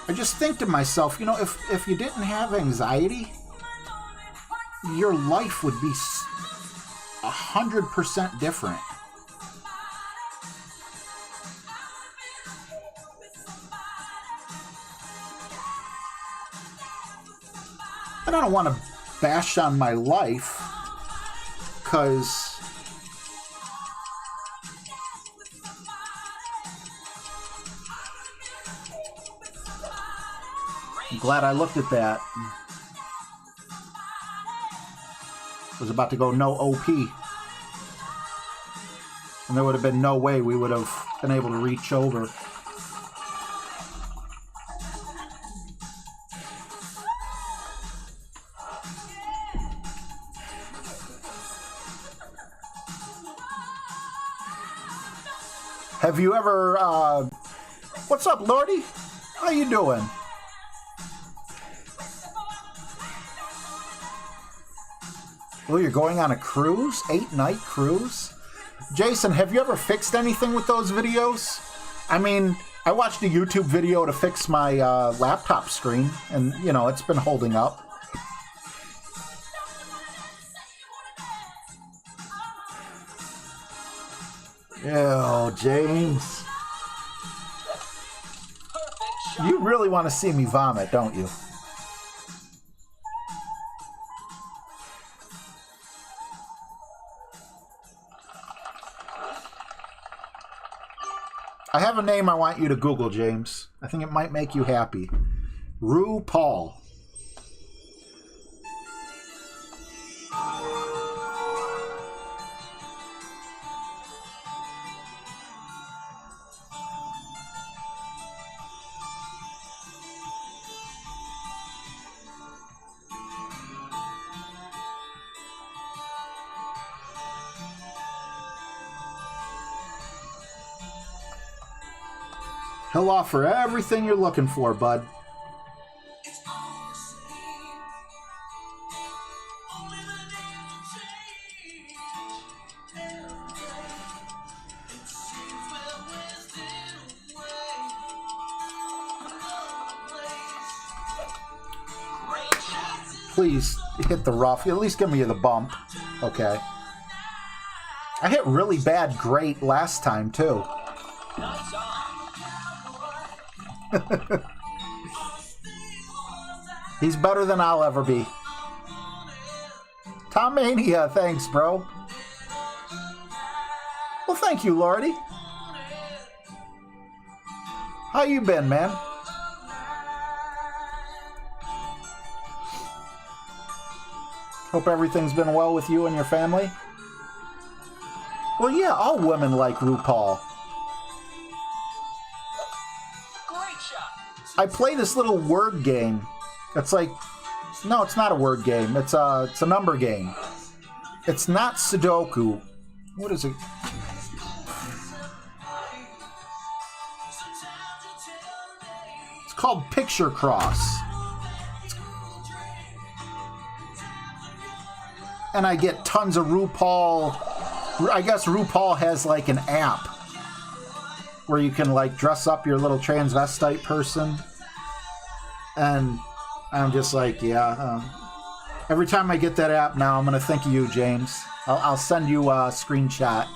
I just think to myself, you know, if you didn't have anxiety, your life would be 100% different. And I don't want to bash on my life, because I'm glad I looked at that. Was about to go no OP. And there would have been no way we would have been able to reach over. Have you ever, what's up, Lordy? How you doing? Oh, you're going on a cruise? 8-night cruise? Jason, have you ever fixed anything with those videos? I mean, I watched a YouTube video to fix my laptop screen, and, you know, it's been holding up. Ew, James. You really want to see me vomit, don't you? I have a name I want you to Google, James. I think it might make you happy. RuPaul. He'll offer everything you're looking for, bud. It's all the same. Only the names will change. Every day, it seems we're wasting away. Another place. Great shots. Please hit the rough. At least give me the bump. Okay. I hit really bad great last time, too. Nice on. He's better than I'll ever be. Tom Mania, thanks, bro. Well, thank you, Lordy. How you been, man? Hope everything's been well with you and your family. Well, yeah, all women like RuPaul. Great shot. I play this little word game. It's like, no, it's not a word game. It's a number game. It's not Sudoku. What is it? It's called Picture Cross. And I get tons of RuPaul. I guess RuPaul has like an app where you can like dress up your little transvestite person. And I'm just like, yeah. Every time I get that app now, I'm going to think of you, James. I'll send you a screenshot.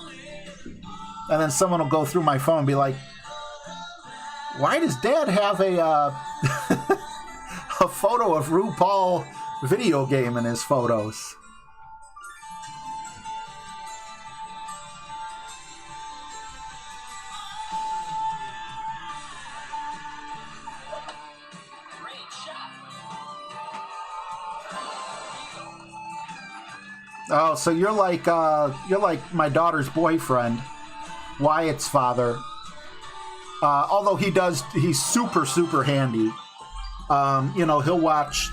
And then someone will go through my phone and be like, why does Dad have a a photo of RuPaul video game in his photos? Oh, so you're like my daughter's boyfriend, Wyatt's father. Although he's super handy. He'll watch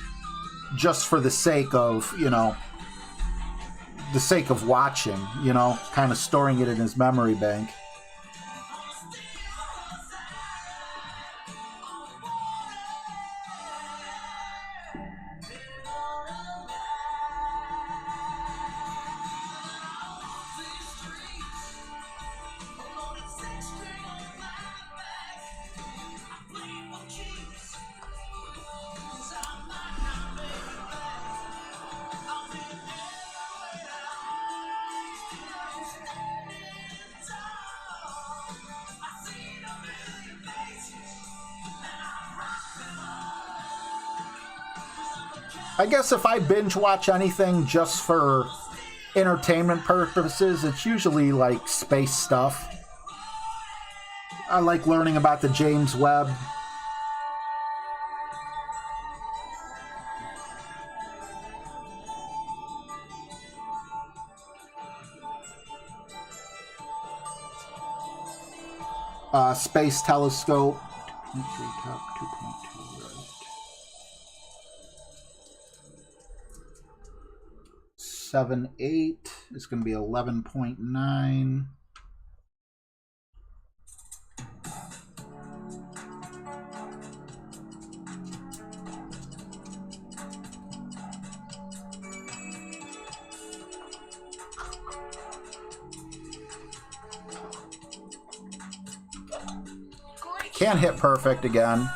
just for the sake of, watching, kind of storing it in his memory bank. I guess if I binge watch anything just for entertainment purposes, it's usually like space stuff. I like learning about the James Webb. Space telescope. 3 top, 2.2 right. 7, 8 is going to be 11.9. Can't hit perfect again.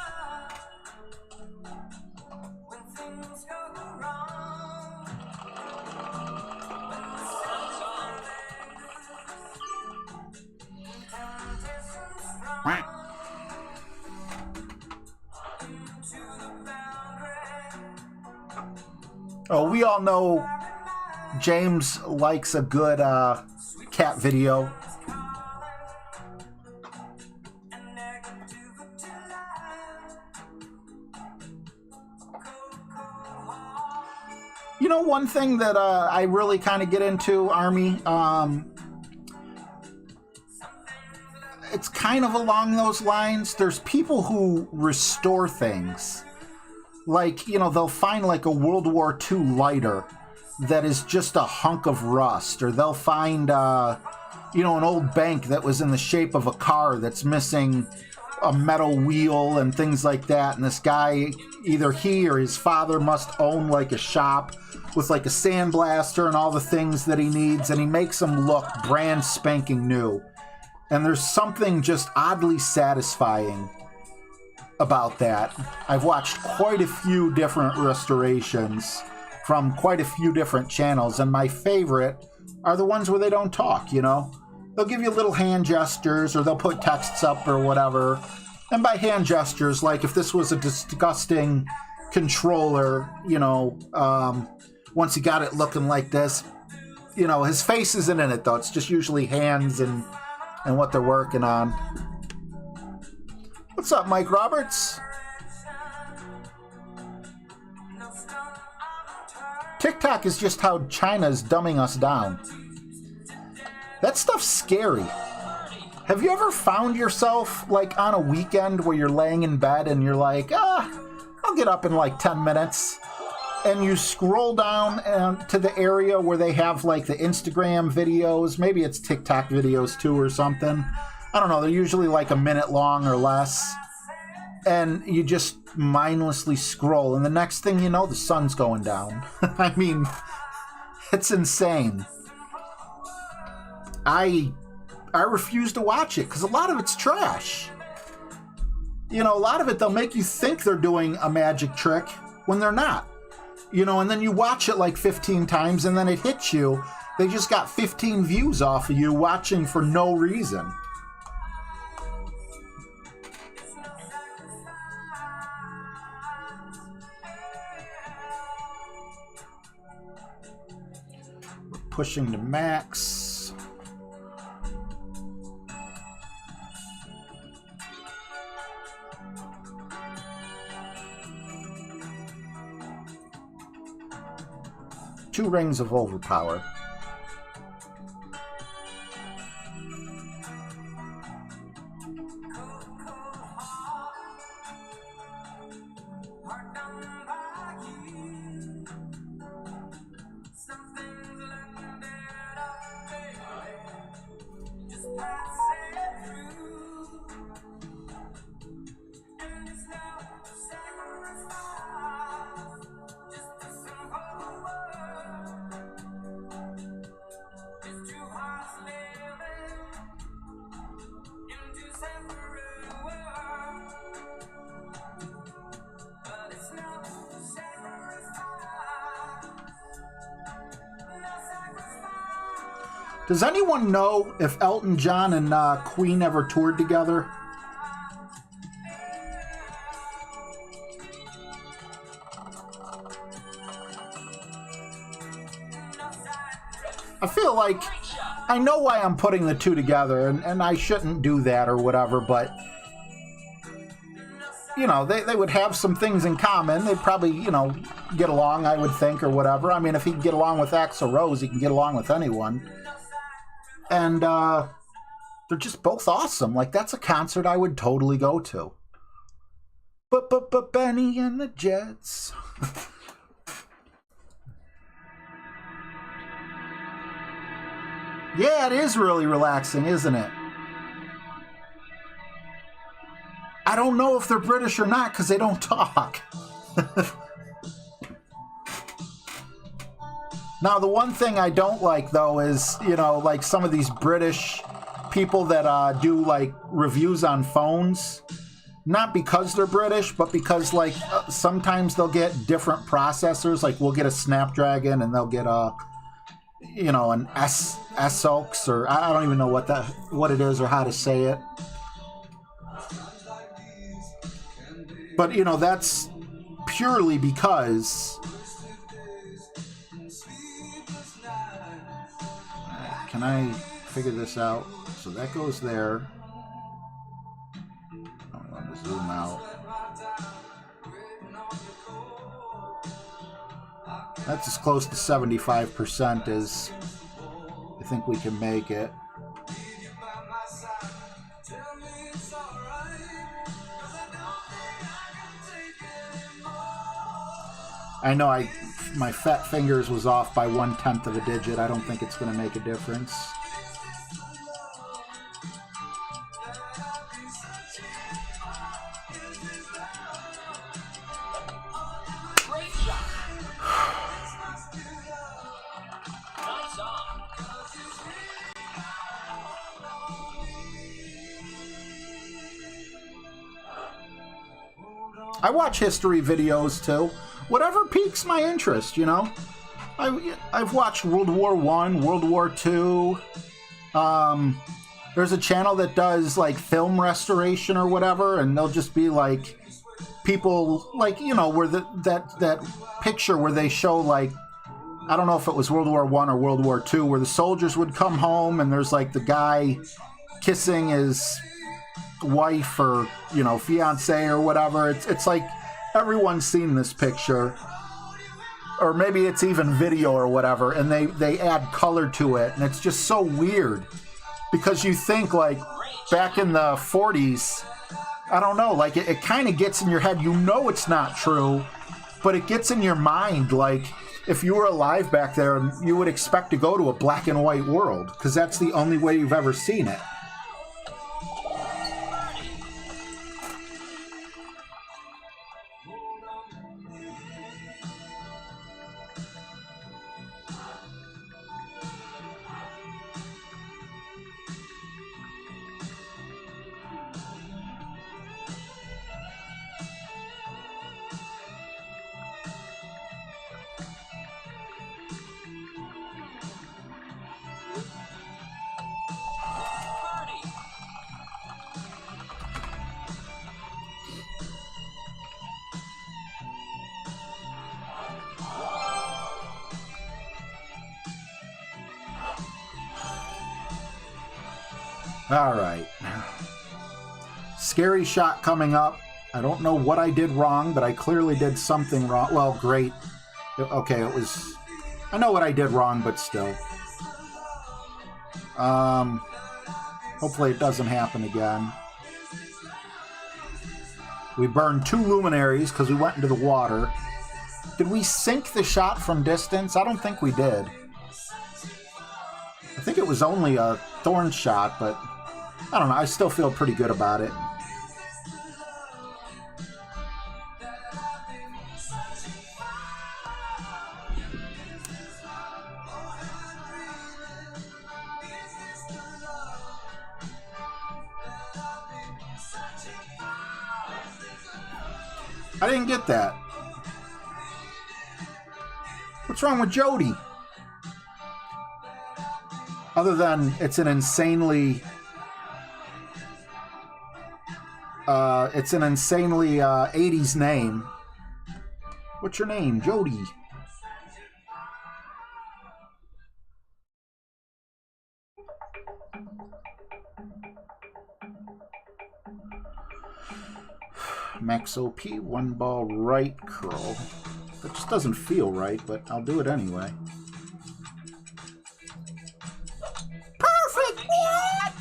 Oh, we all know James likes a good cat video. You know, one thing that I really kind of get into, Army, it's kind of along those lines. There's people who restore things. Like, you know, they'll find like a World War II lighter that is just a hunk of rust. Or they'll find, you know, an old bank that was in the shape of a car that's missing a metal wheel and things like that. And this guy, either he or his father must own like a shop with like a sandblaster and all the things that he needs. And he makes them look brand spanking new. And there's something just oddly satisfying about that. I've watched quite a few different restorations from quite a few different channels, and my favorite are the ones where they don't talk, you know? They'll give you little hand gestures, or they'll put texts up or whatever. And by hand gestures, like if this was a disgusting controller, you know, once you got it looking like this, you know, his face isn't in it, though. It's just usually hands and what they're working on. What's up, Mike Roberts? TikTok is just how China's dumbing us down. That stuff's scary. Have you ever found yourself, like, on a weekend where you're laying in bed and you're like, I'll get up in like 10 minutes. And you scroll down to the area where they have like the Instagram videos. Maybe it's TikTok videos too or something. I don't know. They're usually like a minute long or less. And you just mindlessly scroll. And the next thing you know, the sun's going down. I mean, it's insane. I refuse to watch it because a lot of it's trash. You know, a lot of it, they'll make you think they're doing a magic trick when they're not. You know, and then you watch it like 15 times and then it hits you. They just got 15 views off of you watching for no reason. We're pushing to max. Two rings of overpower. Does anyone know if Elton John and Queen ever toured together? I feel like I know why I'm putting the two together, and I shouldn't do that or whatever, but you know, they would have some things in common. They'd probably, you know, get along, I would think, or whatever. I mean, if he can get along with Axl Rose, he can get along with anyone. And they're just both awesome. Like, that's a concert I would totally go to. But Benny and the Jets. Yeah, it is really relaxing, isn't it? I don't know if they're British or not because they don't talk. Now, the one thing I don't like, though, is, you know, like some of these British people that do, like, reviews on phones. Not because they're British, but because, like, sometimes they'll get different processors. Like, we'll get a Snapdragon and they'll get a, you know, an SOX, or I don't even know what it is or how to say it. But, you know, that's purely because... Can I figure this out? So that goes there. I want to zoom out. That's as close to 75% as I think we can make it. I know my fat fingers was off by 1/10 of a digit. I don't think it's going to make a difference. Great shot. Nice on. I watch history videos too. Whatever piques my interest, you know. I've watched World War I, World War II. There's a channel that does like film restoration or whatever, and they'll just be like people like, you know, where that picture where they show like, I don't know if it was World War I or World War II, where the soldiers would come home and there's like the guy kissing his wife or, you know, fiance or whatever. It's like everyone's seen this picture, or maybe it's even video or whatever, and they add color to it, and it's just so weird because you think like back in the 40s, I don't know, like it kind of gets in your head. You know it's not true, but it gets in your mind. Like if you were alive back there, you would expect to go to a black and white world because that's the only way you've ever seen it. All right. Scary shot coming up. I don't know what I did wrong, but I clearly did something wrong. Well, great. Okay, it was... I know what I did wrong, but still. Hopefully it doesn't happen again. We burned 2 luminaries because we went into the water. Did we sink the shot from distance? I don't think we did. I think it was only a thorn shot, but I don't know. I still feel pretty good about it. I didn't get that. What's wrong with Jody? Other than it's an insanely 80s name. What's your name? Jody. Max OP, 1 ball right curl. That just doesn't feel right, but I'll do it anyway. Perfect! What?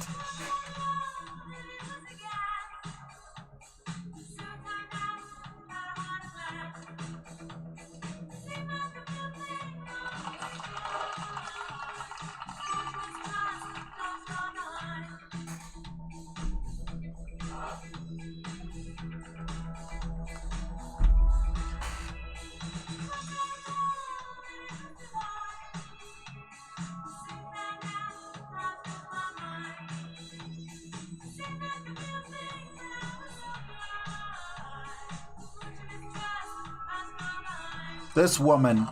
This woman.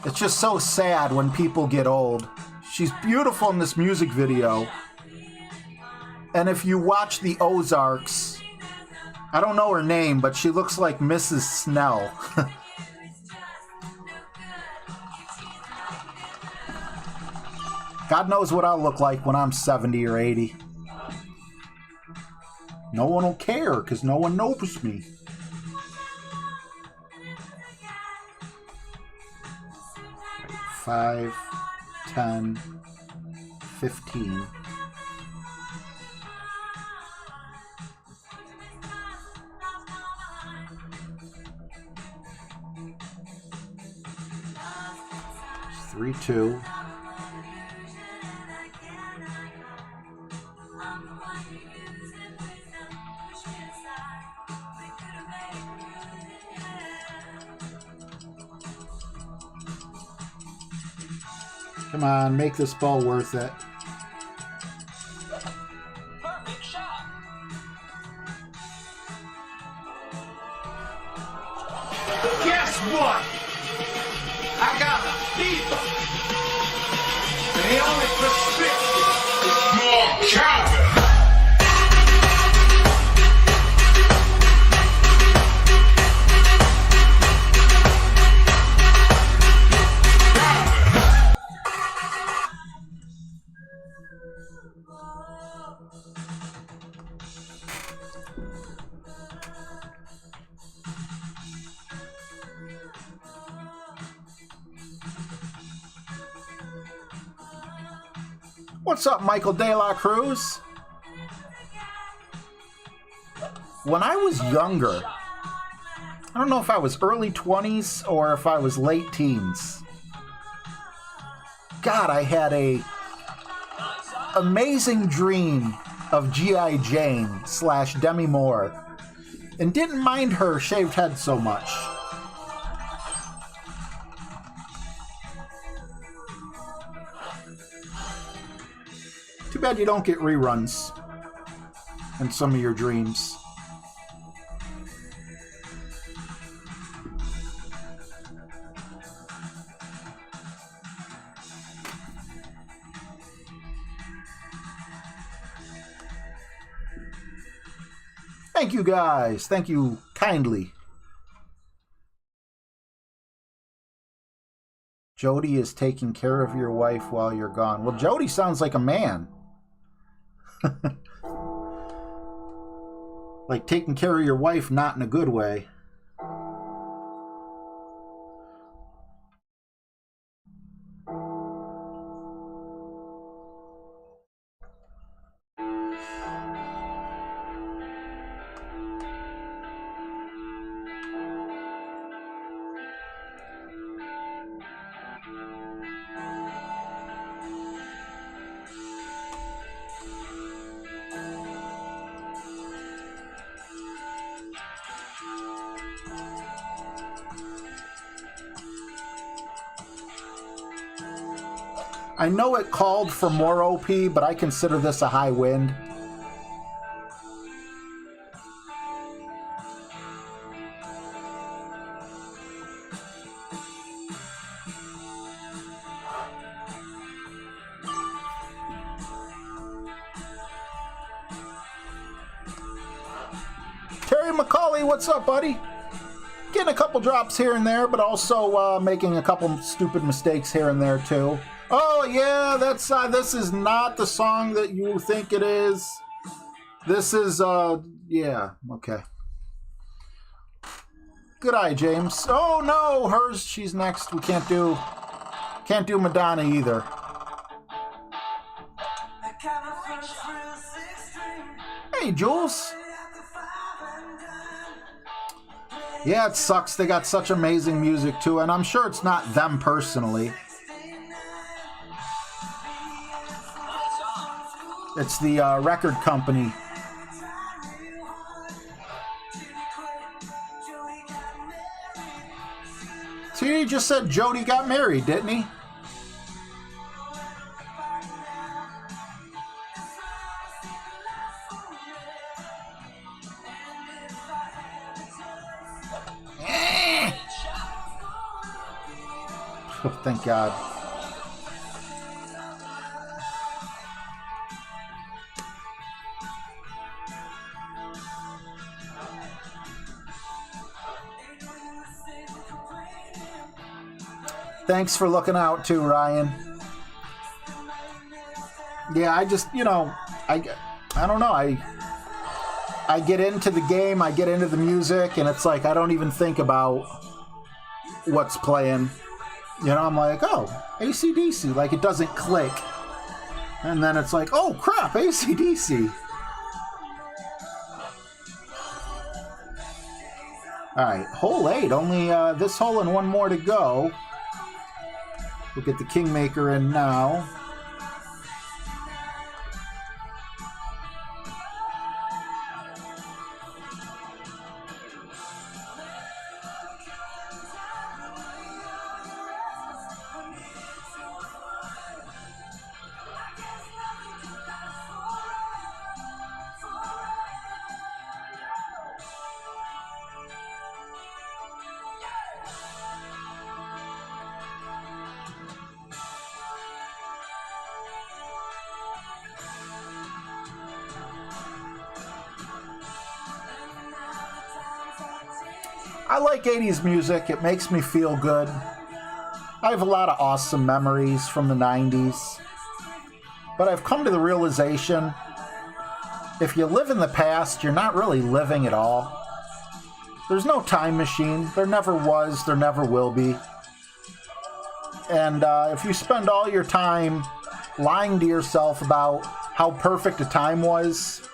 It's just so sad when people get old. She's beautiful in this music video. And if you watch the Ozarks, I don't know her name, but she looks like Mrs. Snell. God knows what I'll look like when I'm 70 or 80. No one will care because no one knows me. 5, 10, 15. Three, 2. Come on, make this ball worth it. Perfect shot. Guess what? I got a fever. And the only prescription is more Calvin. What's up, Michael De La Cruz? When I was younger, I don't know if I was early 20s or if I was late teens. God, I had a amazing dream of G.I. Jane / Demi Moore and didn't mind her shaved head so much. Too bad you don't get reruns in some of your dreams. Thank you guys. Thank you kindly. Jody is taking care of your wife while you're gone. Well, Jody sounds like a man. Like taking care of your wife, not in a good way. I know it called for more OP, but I consider this a high wind. Terry McCauley, what's up, buddy? Getting a couple drops here and there, but also making a couple stupid mistakes here and there, too. Oh, yeah, that's this is not the song that you think it is. This is, yeah, okay. Good eye, James. Oh, no, hers, she's next. We can't do Madonna either. Hey, Jules. Yeah, it sucks. They got such amazing music, too, and I'm sure it's not them personally. It's the record company. See, he just said Jody got married, didn't he? Oh, thank God. Thanks for looking out too, Ryan. Yeah, I just, you know, I don't know. I get into the game, I get into the music, and it's like I don't even think about what's playing. You know, I'm like, oh, AC/DC. Like, it doesn't click. And then it's like, oh, crap, AC/DC. All right, hole 8. Only this hole and one more to go. We'll get the Kingmaker in now. I like 80s music. It makes me feel good. I have a lot of awesome memories from the 90s. But I've come to the realization, if you live in the past, you're not really living at all. There's no time machine. There never was. There never will be. And if you spend all your time lying to yourself about how perfect a time was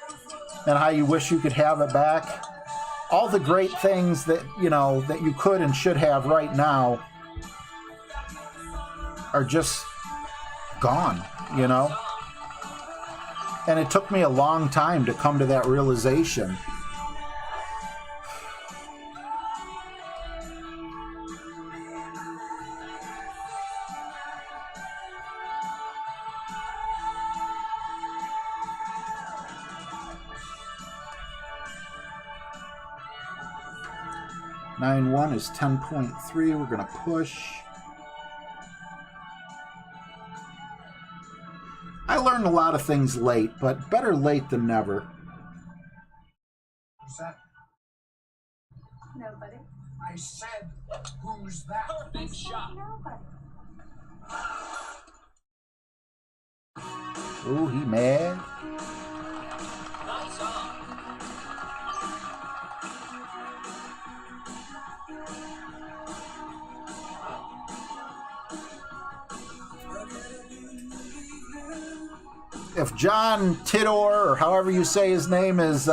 and how you wish you could have it back, all the great things that, you know, that you could and should have right now are just gone, you know? And it took me a long time to come to that realization. Nine one is 10.3. We're going to push. I learned a lot of things late, but better late than never. Who's that? Nobody. I said, who's that? Perfect shot. Nobody. Ooh, he mad. Nice on. If John Tidor, or however you say his name, is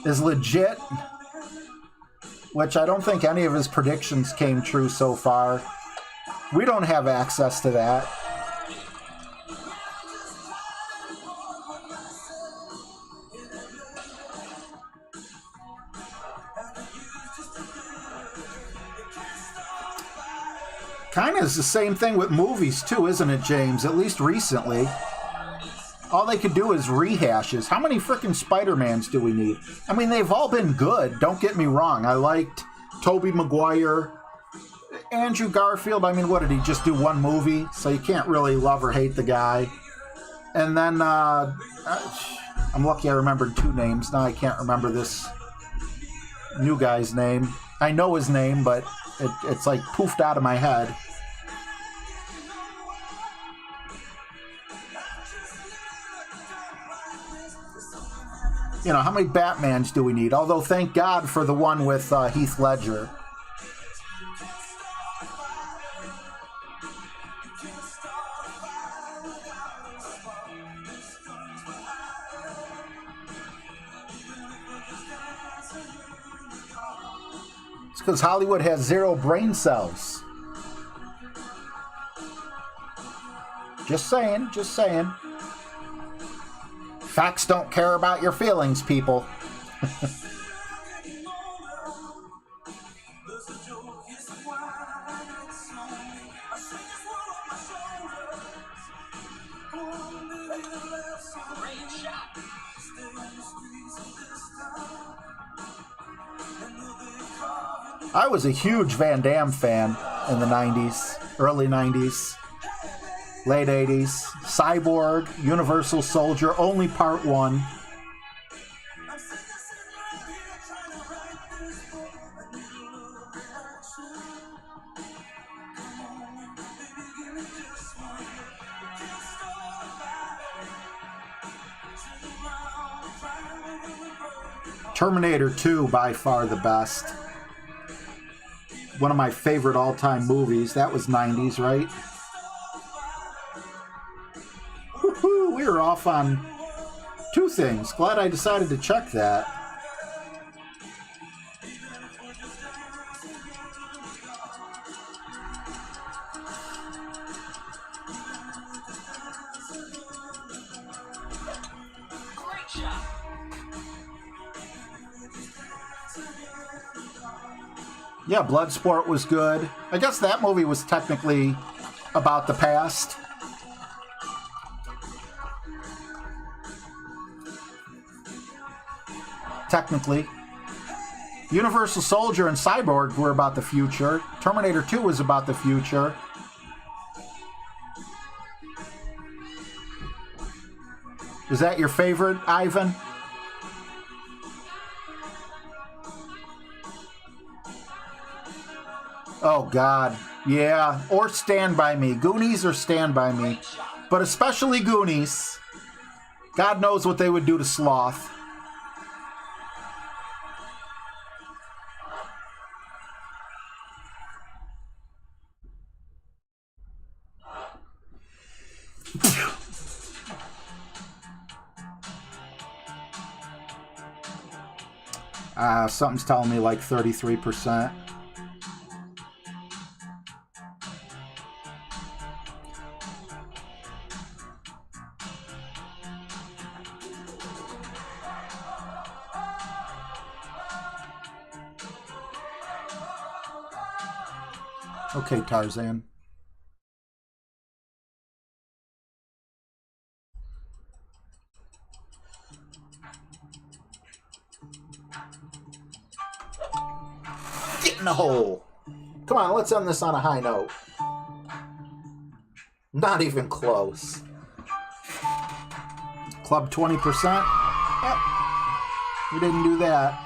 legit, which I don't think any of his predictions came true so far, we don't have access to that. Kind of is the same thing with movies too, isn't it, James? At least recently. All they could do is rehashes. How many frickin' Spider-Mans do we need? I mean, they've all been good. Don't get me wrong. I liked Tobey Maguire. Andrew Garfield, I mean, what did he just do? One movie? So you can't really love or hate the guy. And then, I'm lucky I remembered two names. Now I can't remember this new guy's name. I know his name, but it's like poofed out of my head. You know, how many Batmans do we need? Although, thank God for the one with Heath Ledger. It's because Hollywood has 0 brain cells. Just saying, just saying. Facts don't care about your feelings, people. Great shot. I was a huge Van Damme fan in the 90s, early 90s, late 80s. Cyborg, Universal Soldier, only part 1. Terminator 2, by far the best. one of my favorite all-time movies. That was 90s, right? Woohoo! We were off on 2 things. Glad I decided to check that. Great shot. Yeah, Bloodsport was good. I guess that movie was technically about the past. Technically. Universal Soldier and Cyborg were about the future. Terminator 2 was about the future. Is that your favorite, Ivan? Oh, God. Yeah. Or Stand By Me. Goonies or Stand By Me. But especially Goonies. God knows what they would do to Sloth. Something's telling me like 33%. Okay, Tarzan. Get in the hole. Come on, let's end this on a high note. Not even close. Club 20%. Yep. We didn't do that.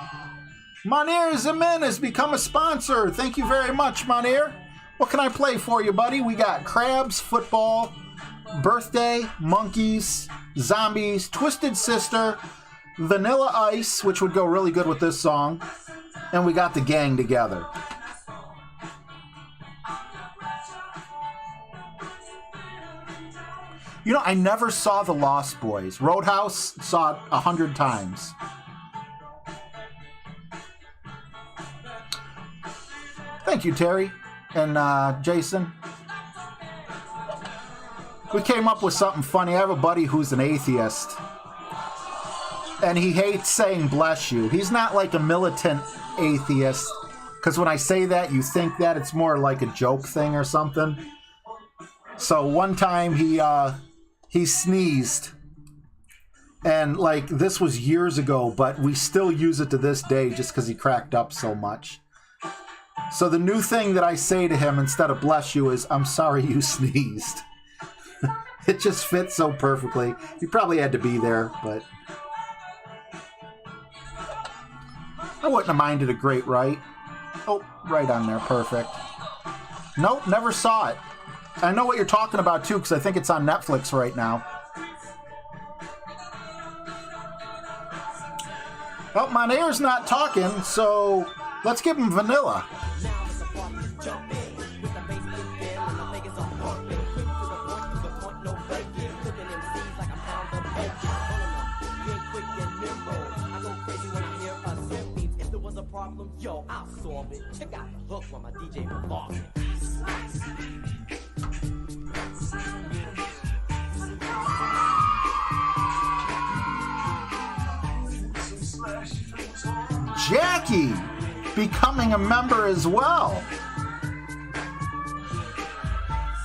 Monir Zemin has become a sponsor. Thank you very much, Monir. What can I play for you, buddy? We got Crabs, Football, Birthday, Monkeys, Zombies, Twisted Sister, Vanilla Ice, which would go really good with this song, and we got The Gang Together. You know, I never saw The Lost Boys. Roadhouse, saw it 100 times. Thank you, Terry and Jason. We came up with something funny. I have a buddy who's an atheist, and he hates saying bless you. He's not like a militant atheist, because when I say that, you think that it's more like a joke thing or something. So one time he sneezed, and like this was years ago, but we still use it to this day just because he cracked up so much. So the new thing that I say to him instead of bless you is, I'm sorry you sneezed. It just fits so perfectly. You probably had to be there, but I wouldn't have minded a great right. Oh, right on there. Perfect. Nope, never saw it. I know what you're talking about, too, because I think it's on Netflix right now. Well, Monair's not talking, so let's give him Vanilla. Yo, I'll solve it. Check out the hook while my DJ revolves. Jackie becoming a member as well.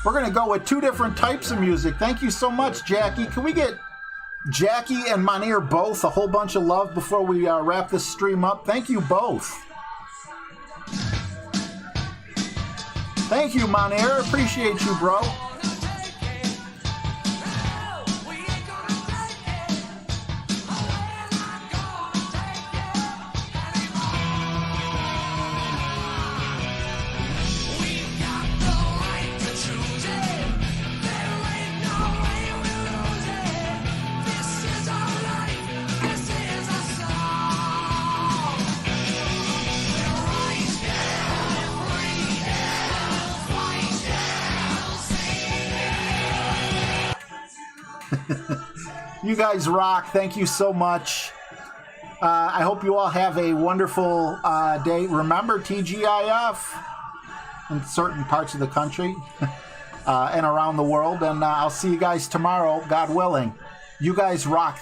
We're going to go with 2 different types of music. Thank you so much, Jackie. Can we get Jackie and Monir both a whole bunch of love before we wrap this stream up? Thank you both. Thank you, Monir. Appreciate you, bro. You guys rock. Thank you so much. I hope you all have a wonderful day. Remember TGIF in certain parts of the country and around the world. And I'll see you guys tomorrow, God willing. You guys rock.